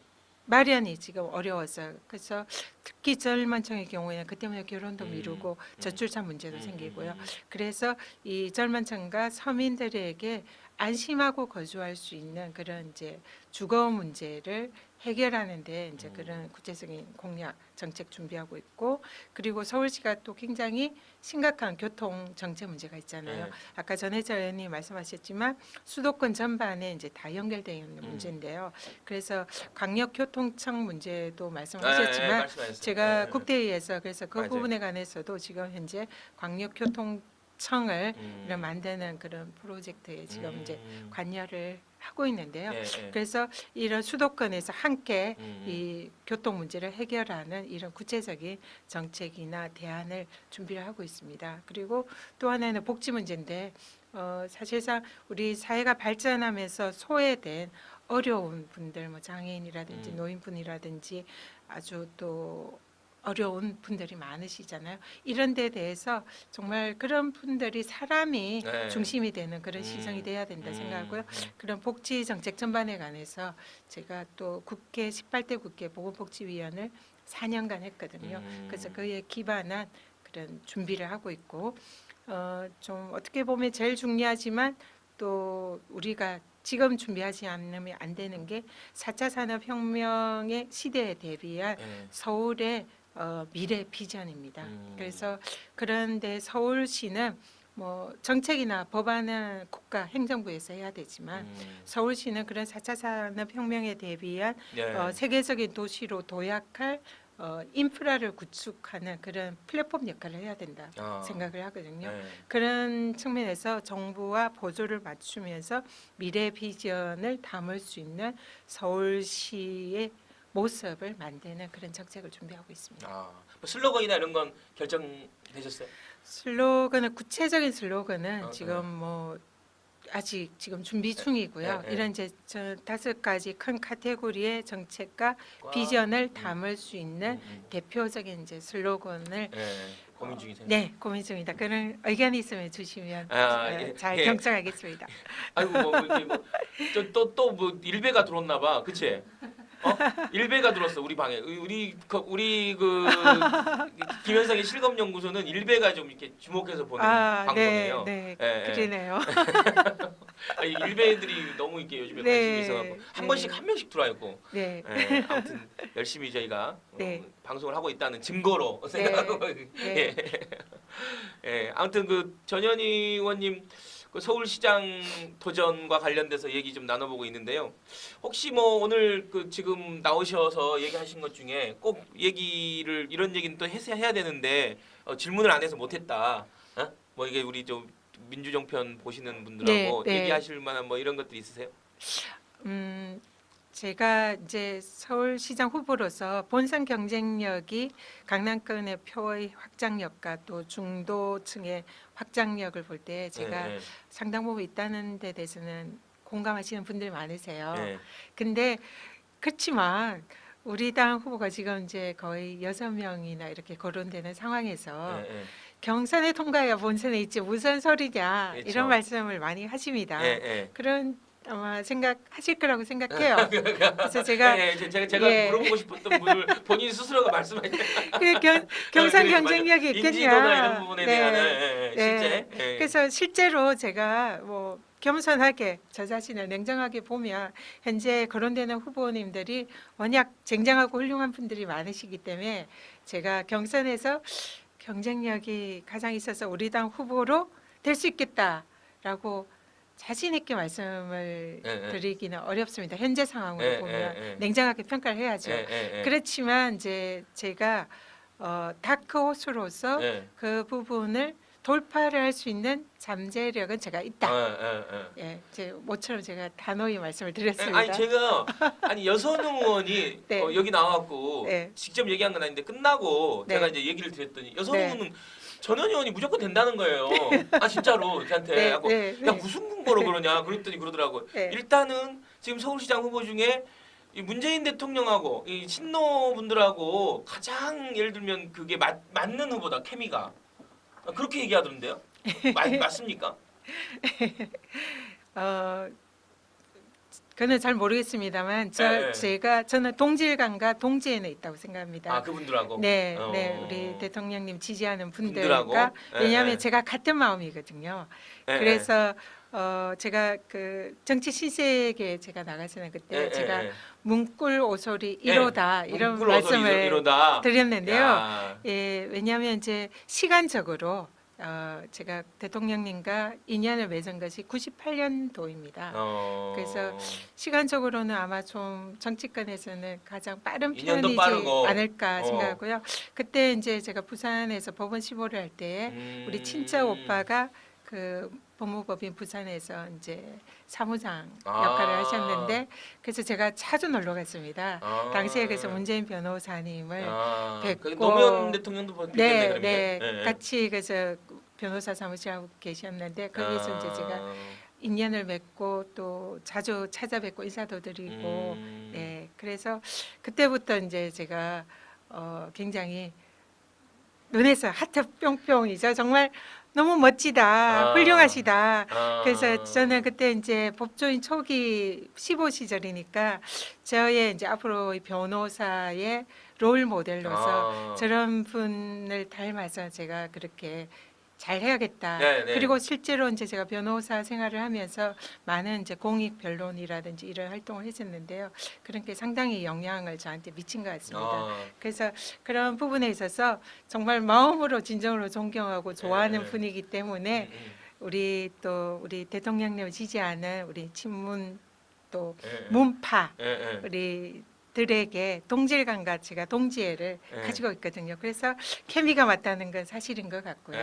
마련이 지금 어려워서 그래서 특히 젊은 층의 경우에는 그 때문에 결혼도 미루고 저출산 문제도 생기고요. 그래서 이 젊은 층과 서민들에게 안심하고 거주할 수 있는 그런 이제 주거 문제를 해결하는데 이제 그런 구체적인 공약 정책 준비하고 있고 그리고 서울시가 또 굉장히 심각한 교통 정체 문제가 있잖아요. 네. 아까 전혜자 의원님 말씀하셨지만 수도권 전반에 이제 다 연결되어 있는 문제인데요. 그래서 광역교통청 문제도 말씀하셨지만 말씀하셨어요. 제가 국대회의에서 그래서 그 맞아요. 부분에 관해서도 지금 현재 광역교통청을 이런 음. 만드는 그런 프로젝트에 지금 이제 관여를 하고 있는데요. 그래서 이런 수도권에서 함께 이 교통 문제를 해결하는 이런 구체적인 정책이나 대안을 준비를 하고 있습니다. 그리고 또 하나는 복지 문제인데 사실상 우리 사회가 발전하면서 소외된 어려운 분들, 뭐 장애인이라든지 노인분이라든지 아주 또 어려운 분들이 많으시잖아요. 이런 데 대해서 정말 그런 분들이 사람이 네. 중심이 되는 그런 시정이 돼야 된다 생각하고요. 그런 복지 정책 전반에 관해서 제가 또 국회 18대 국회 보건복지위원을 4년간 했거든요. 그래서 그에 기반한 그런 준비를 하고 있고 좀 어떻게 보면 제일 중요하지만 또 우리가 지금 준비하지 않으면 안 되는 게 4차 산업혁명의 시대에 대비한 예. 서울의 미래 비전입니다. 그래서 그런데 서울시는 뭐 정책이나 법안은 국가 행정부에서 해야 되지만 서울시는 그런 4차 산업혁명에 대비한 예. 세계적인 도시로 도약할 인프라를 구축하는 그런 플랫폼 역할을 해야 된다 생각을 하거든요. 예. 그런 측면에서 정부와 보조를 맞추면서 미래 비전을 담을 수 있는 서울시의 모습을 만드는 그런 정책을 준비하고 있습니다. 뭐 슬로건이나 이런 건 결정되셨어요? 슬로건은 구체적인 슬로건은 어, 지금 뭐 아직 지금 준비 중이고요. 예, 예. 이런 이제 저 5가지 큰 카테고리의 정책과 비전을 담을 수 있는 대표적인 이제 슬로건을 고민 중이세요? 네, 고민 중입니다. 그런 의견이 있으면 주시면 예, 잘 예. 경청하겠습니다. 아이고 뭐또뭐 일배가 들어왔나 봐. 그치? 일배가 들었어 우리 방에. 우리 그 김현상의 실검연구소는 일배가 좀 이렇게 주목해서 보는 방송이에요. 네, 예, 예. 그러네요. 일배들이 너무 이렇게 요즘에 네, 관심이 있어갖고 한 번씩 한 명씩 들어와 있고. 네, 예, 아무튼 열심히 저희가 네. 방송을 하고 있다는 증거로 네, 생각하고 네. 예. 예, 아무튼 그 전현희 의원님 그 서울시장 도전과 관련돼서 얘기 좀 나눠보고 있는데요. 혹시 뭐 오늘 그 지금 나오셔서 얘기하신 것 중에 꼭 얘기를 이런 얘기는 또 해야 되는데 질문을 안 해서 못했다. 뭐 이게 우리 좀 민주정편 보시는 분들하고 네. 얘기하실 만한 뭐 이런 것들 있으세요? 제가 이제 서울시장 후보로서 본선 경쟁력이 강남권의 표의 확장력과 또 중도층의 확장력을 볼 때 제가 예, 상당 부분 있다는 데 대해서는 공감하시는 분들이 많으세요. 예. 근데 그렇지만 우리 당 후보가 지금 이제 거의 6명이나 이렇게 거론되는 상황에서 예, 예. 경선에 통과해야 본선에 있지 무슨 소리냐 그렇죠. 이런 말씀을 많이 하십니다. 예, 예. 그런 아마 생각하실 거라고 생각해요. 그래서 제가 제가 예. 물어보고 싶었던 분을 본인 스스로가 말씀하신 그 경선 그래, 경쟁력이 맞아요. 있겠냐. 인지도나 이런 부분에 네. 대한 네. 실제. 예. 그래서 실제로 제가 뭐 겸손하게 저 자신을 냉정하게 보면 현재 거론되는 후보님들이 워낙 쟁쟁하고 훌륭한 분들이 많으시기 때문에 제가 경선에서 경쟁력이 가장 있어서 우리 당 후보로 될 수 있겠다라고 자신 있게 말씀을 예. 드리기는 어렵습니다. 현재 상황으로 예, 보면 예. 냉정하게 평가를 해야죠. 예. 그렇지만 이제 제가 다크호스로서 예. 그 부분을 돌파를 할 수 있는 잠재력은 제가 있다. 예, 제 모처럼 제가 단호히 말씀을 드렸습니다. 아니 제가 여선웅 의원이 네. 여기 나와갖고 네. 직접 얘기한 건 아닌데 끝나고 네. 제가 이제 얘기를 드렸더니 여선웅 의원은 전현희 의원이 무조건 된다는 거예요. 진짜로 저한테 하고 야 무슨 근거로 그러냐 그랬더니 그러더라고요. 네. 일단은 지금 서울시장 후보 중에 이 문재인 대통령하고 이 친노 분들하고 가장 예를 들면 그게 맞는 후보다 케미가 그렇게 얘기하던데요. 맞습니까? 그는 잘 모르겠습니다만 저는 동질감과 동지에는 있다고 생각합니다. 그분들하고. 네, 우리 대통령님 지지하는 분들하고? 분들과 왜냐하면 예. 제가 같은 마음이거든요. 예. 그래서 제가 그 정치 신세계에 제가 나가서는 그때 제가 문꿀 오소리 1호다 이런 말씀을 1호다. 드렸는데요. 예, 왜냐하면 이제 시간적으로 제가 대통령님과 인연을 맺은 것이 98년도입니다. 그래서 시간적으로는 아마 좀 정치권에서는 가장 빠른 편이지 않을까 생각하고요. 그때 이제 제가 부산에서 법원 15를 할 때 우리 친자 오빠가 그 법무법인 부산에서 이제 사무장 역할을 하셨는데 그래서 제가 자주 놀러 갔습니다. 당시에 그래서 문재인 변호사님을 뵙고 노무현 대통령도 뵙겠네 그러면. 같이 그래서 변호사 사무실하고 계셨는데 거기서 이제 제가 인연을 맺고 또 자주 찾아뵙고 인사도 드리고 그래서 그때부터 이제 제가 굉장히 눈에서 하트 뿅뿅이죠. 정말 너무 멋지다, 훌륭하시다. 그래서 저는 그때 이제 법조인 초기 15 시절이니까 저의 이제 앞으로의 변호사의 롤 모델로서 저런 분을 닮아서 제가 그렇게 잘 해야겠다. 네, 네. 그리고 실제로 이제 제가 변호사 생활을 하면서 많은 이제 공익 변론이라든지 이런 활동을 했었는데요. 그런 게 상당히 영향을 저한테 미친 것 같습니다. 그래서 그런 부분에 있어서 정말 마음으로 진정으로 존경하고 좋아하는 네. 분이기 때문에 우리 대통령님을 지지하는 우리 친문 또 문파 우리들에게 동질감과 제가 동지애를 가지고 있거든요. 그래서 케미가 맞다는 건 사실인 것 같고요.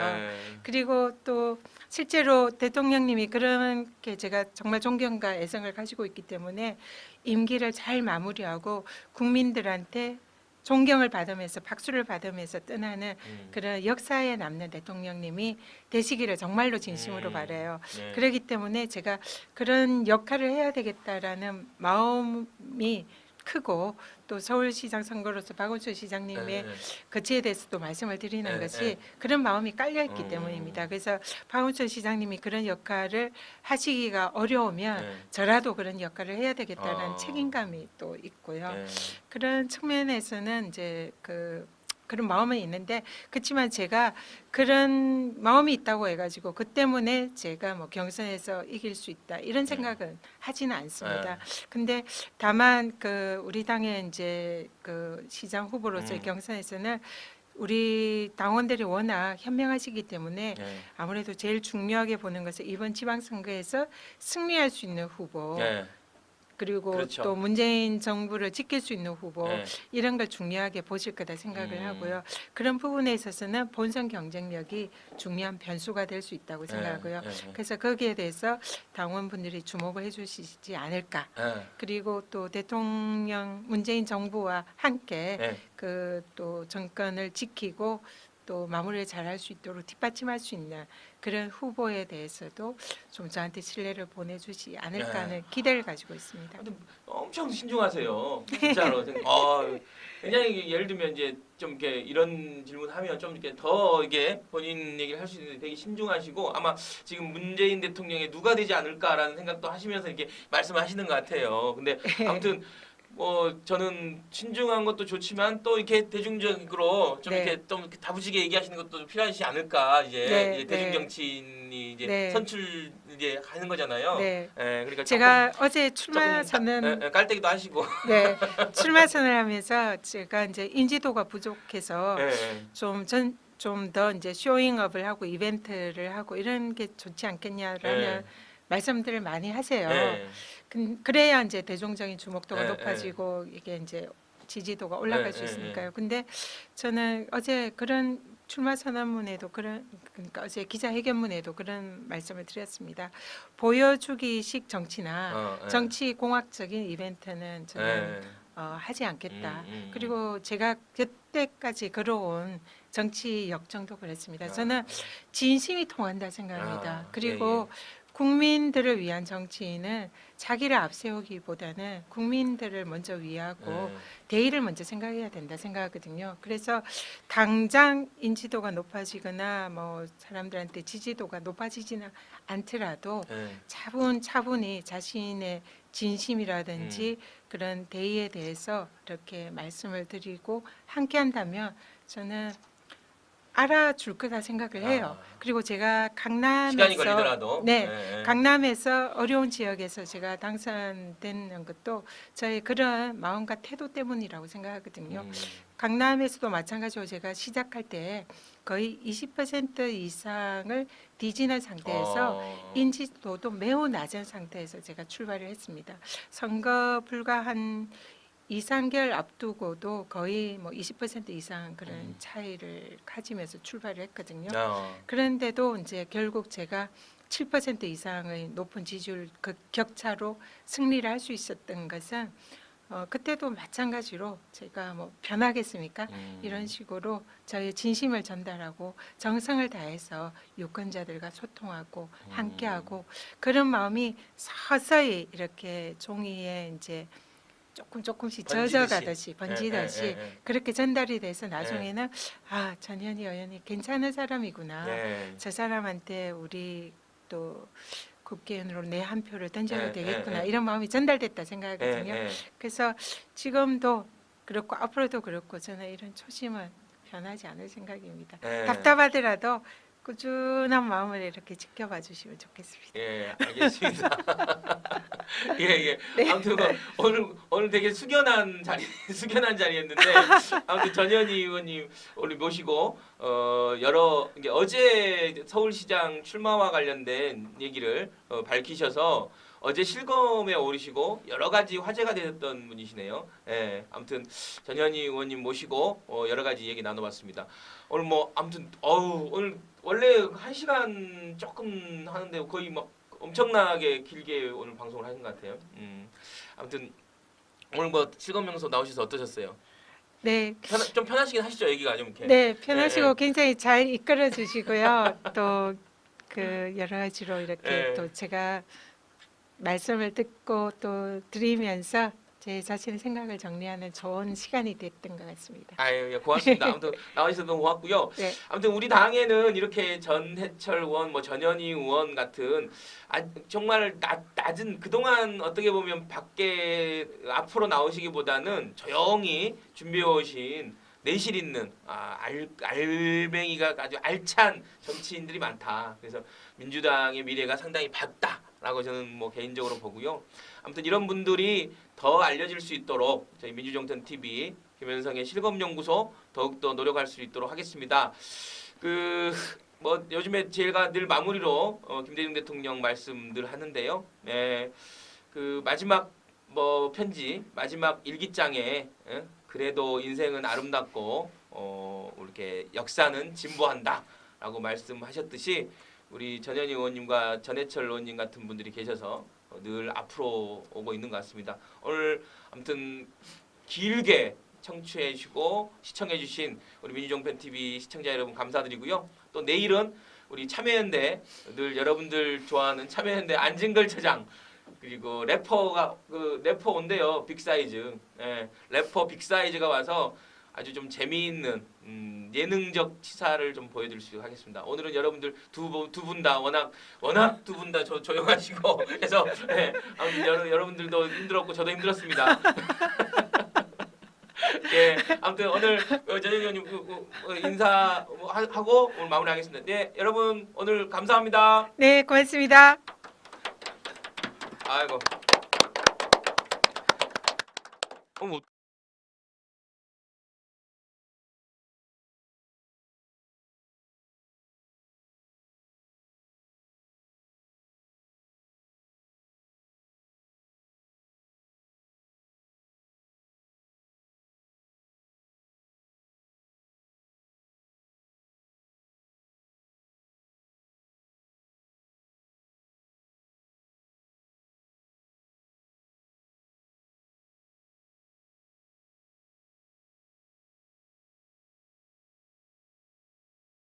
그리고 또 실제로 대통령님이 그렇게 제가 정말 존경과 애정을 가지고 있기 때문에 임기를 잘 마무리하고 국민들한테 존경을 받으면서 박수를 받으면서 떠나는 그런 역사에 남는 대통령님이 되시기를 정말로 진심으로 바라요. 그렇기 때문에 제가 그런 역할을 해야 되겠다라는 마음이 크고 또 서울시장 선거로서 박원순 시장님의 거치에 대해서도 말씀을 드리는 것이 그런 마음이 깔려 있기 때문입니다. 그래서 박원순 시장님이 그런 역할을 하시기가 어려우면 저라도 그런 역할을 해야 되겠다는 책임감이 또 있고요. 그런 측면에서는 이제 그런 마음은 있는데 그렇지만 제가 그런 마음이 있다고 해가지고 그 때문에 제가 뭐 경선에서 이길 수 있다 이런 생각은 하지는 않습니다. 근데 다만 우리 당의 이제 시장 후보로서의 경선에서는 우리 당원들이 워낙 현명하시기 때문에 아무래도 제일 중요하게 보는 것은 이번 지방선거에서 승리할 수 있는 후보 그리고 그렇죠. 또 문재인 정부를 지킬 수 있는 후보 이런 걸 중요하게 보실 거다 생각을 하고요. 그런 부분에 있어서는 본선 경쟁력이 중요한 변수가 될 수 있다고 생각하고요. 그래서 거기에 대해서 당원분들이 주목을 해주시지 않을까. 그리고 또 대통령 문재인 정부와 함께 또 정권을 지키고 또 마무리를 잘할 수 있도록 뒷받침할 수 있는 그런 후보에 대해서도 좀 저한테 신뢰를 보내주지 않을까 하는 기대를 가지고 있습니다. 엄청 신중하세요. 진짜로. 굉장히 예를 들면 이제 좀 이렇게 이런 질문하면 좀 이렇게 더 이게 본인 얘기를 할 수 있는데 되게 신중하시고 아마 지금 문재인 대통령이 누가 되지 않을까라는 생각도 하시면서 이렇게 말씀하시는 것 같아요. 근데 아무튼 뭐 저는 신중한 것도 좋지만 또 이렇게 대중적으로 좀 이렇게 좀 이렇게 다부지게 얘기하시는 것도 좀 필요하지 않을까 이제 대중 정치인이 이제 선출 이제 하는 거잖아요. 그러니까 제가 어제 출마 선언 깔때기도 하시고 출마 선언을 하면서 제가 이제 인지도가 부족해서 좀 더 이제 쇼잉업을 하고 이벤트를 하고 이런 게 좋지 않겠냐라는 말씀들을 많이 하세요. 그래야 이제 대중적인 주목도가 높아지고 이게 이제 지지도가 올라갈 수 있으니까요. 근데 저는 어제 그런 출마 선언문에도 그러니까 어제 기자회견문에도 그런 말씀을 드렸습니다. 보여주기식 정치나 정치 공학적인 이벤트는 저는 하지 않겠다. 그리고 제가 그때까지 걸어온 정치 역정도 그랬습니다. 저는 진심이 통한다 생각합니다. 그리고 국민들을 위한 정치인은 자기를 앞세우기보다는 국민들을 먼저 위하고 대의를 먼저 생각해야 된다 생각하거든요. 그래서 당장 인지도가 높아지거나 뭐 사람들한테 지지도가 높아지지는 않더라도 차분히 자신의 진심이라든지 그런 대의에 대해서 이렇게 말씀을 드리고 함께 한다면 저는 알아줄 거다 생각을 해요. 그리고 제가 시간이 걸리더라도 강남에서 어려운 지역에서 제가 당선된 것도 저의 그런 마음과 태도 때문이라고 생각하거든요. 강남에서도 마찬가지로 제가 시작할 때 거의 20% 이상을 뒤지는 상태에서 인지도도 매우 낮은 상태에서 제가 출발을 했습니다. 선거 불과 한 2, 3개월 앞두고도 거의 뭐 20% 이상 그런 차이를 가지면서 출발을 했거든요. 그런데도 이제 결국 제가 7% 이상의 높은 지지율 격차로 승리를 할 수 있었던 것은 그때도 마찬가지로 제가 뭐 변하겠습니까? 이런 식으로 저의 진심을 전달하고 정성을 다해서 유권자들과 소통하고 함께하고 그런 마음이 서서히 이렇게 종이에 이제 조금씩 젖어가듯이 번지듯이 그렇게 전달이 돼서 나중에는 전현희 의원이 괜찮은 사람이구나. 저 사람한테 우리 또 국회의원으로 내 한 표를 던져도 되겠구나. 이런 마음이 전달됐다 생각하거든요. 그래서 지금도 그렇고 앞으로도 그렇고 저는 이런 초심은 변하지 않을 생각입니다. 답답하더라도 꾸준한 마음으로 이렇게 지켜봐 주시면 좋겠습니다. 예, 알겠습니다. 예, 예. 네. 아무튼 오늘 되게 숙연한 자리였는데 아무튼 전현희 의원님 오늘 모시고 여러 이게 어제 서울시장 출마와 관련된 얘기를 밝히셔서 어제 실검에 오르시고 여러 가지 화제가 되셨던 분이시네요. 예, 아무튼 전현희 의원님 모시고 여러 가지 얘기 나눠봤습니다. 오늘 뭐 아무튼 오늘 원래 1시간 조금 하는데 거의 막 엄청나게 길게 오늘 방송을 하신 것 같아요. 아무튼 오늘 뭐 실검 명소 나오셔서 어떠셨어요? 네, 좀 편하시긴 하시죠? 얘기가 좀 이렇게. 네 편하시고 예, 굉장히 잘 이끌어 주시고요. 또 그 여러 가지로 이렇게 예. 또 제가 말씀을 듣고 또 드리면서 제 자신의 생각을 정리하는 좋은 시간이 됐던 것 같습니다. 아유, 예, 고맙습니다. 아무튼 나와주셔서 너무 고맙고요. 네, 아무튼 우리 당에는 이렇게 전해철 의원, 뭐 전현희 의원 같은 정말 낮은 그동안 어떻게 보면 밖에 앞으로 나오시기보다는 조용히 준비해 오신 내실 있는 알맹이가 아주 알찬 정치인들이 많다. 그래서 민주당의 미래가 상당히 밝다라고 저는 뭐 개인적으로 보고요. 아무튼 이런 분들이 더 알려질 수 있도록 저희 민주정통 TV 김현성의 실검연구소 더욱더 노력할 수 있도록 하겠습니다. 뭐 요즘에 제가 늘 마무리로 김대중 대통령 말씀들 하는데요. 네, 그 마지막 뭐 편지 마지막 일기장에 그래도 인생은 아름답고 이렇게 역사는 진보한다라고 말씀하셨듯이 우리 전현희 의원님과 전해철 의원님 같은 분들이 계셔서 늘 앞으로 오고 있는 것 같습니다. 오늘 아무튼 길게 청취해주시고 시청해주신 우리 민주정편 TV 시청자 여러분 감사드리고요. 또 내일은 우리 참여연대 늘 여러분들 좋아하는 참여연대 안진걸 처장 그리고 래퍼 온대요. 빅사이즈. 예, 래퍼 빅사이즈가 와서 아주 좀 재미있는 예능적 치사를 좀 보여드릴 수 하겠습니다. 오늘은 여러분들 두 분 다 워낙 두 분 다 조용하시고 그래서 예, 아무튼 여러분들도 힘들었고 저도 힘들었습니다. 예, 아무튼 오늘 전현희 의원님 인사하고 오늘 마무리하겠습니다. 네, 여러분 오늘 감사합니다. 네 고맙습니다. 아이고.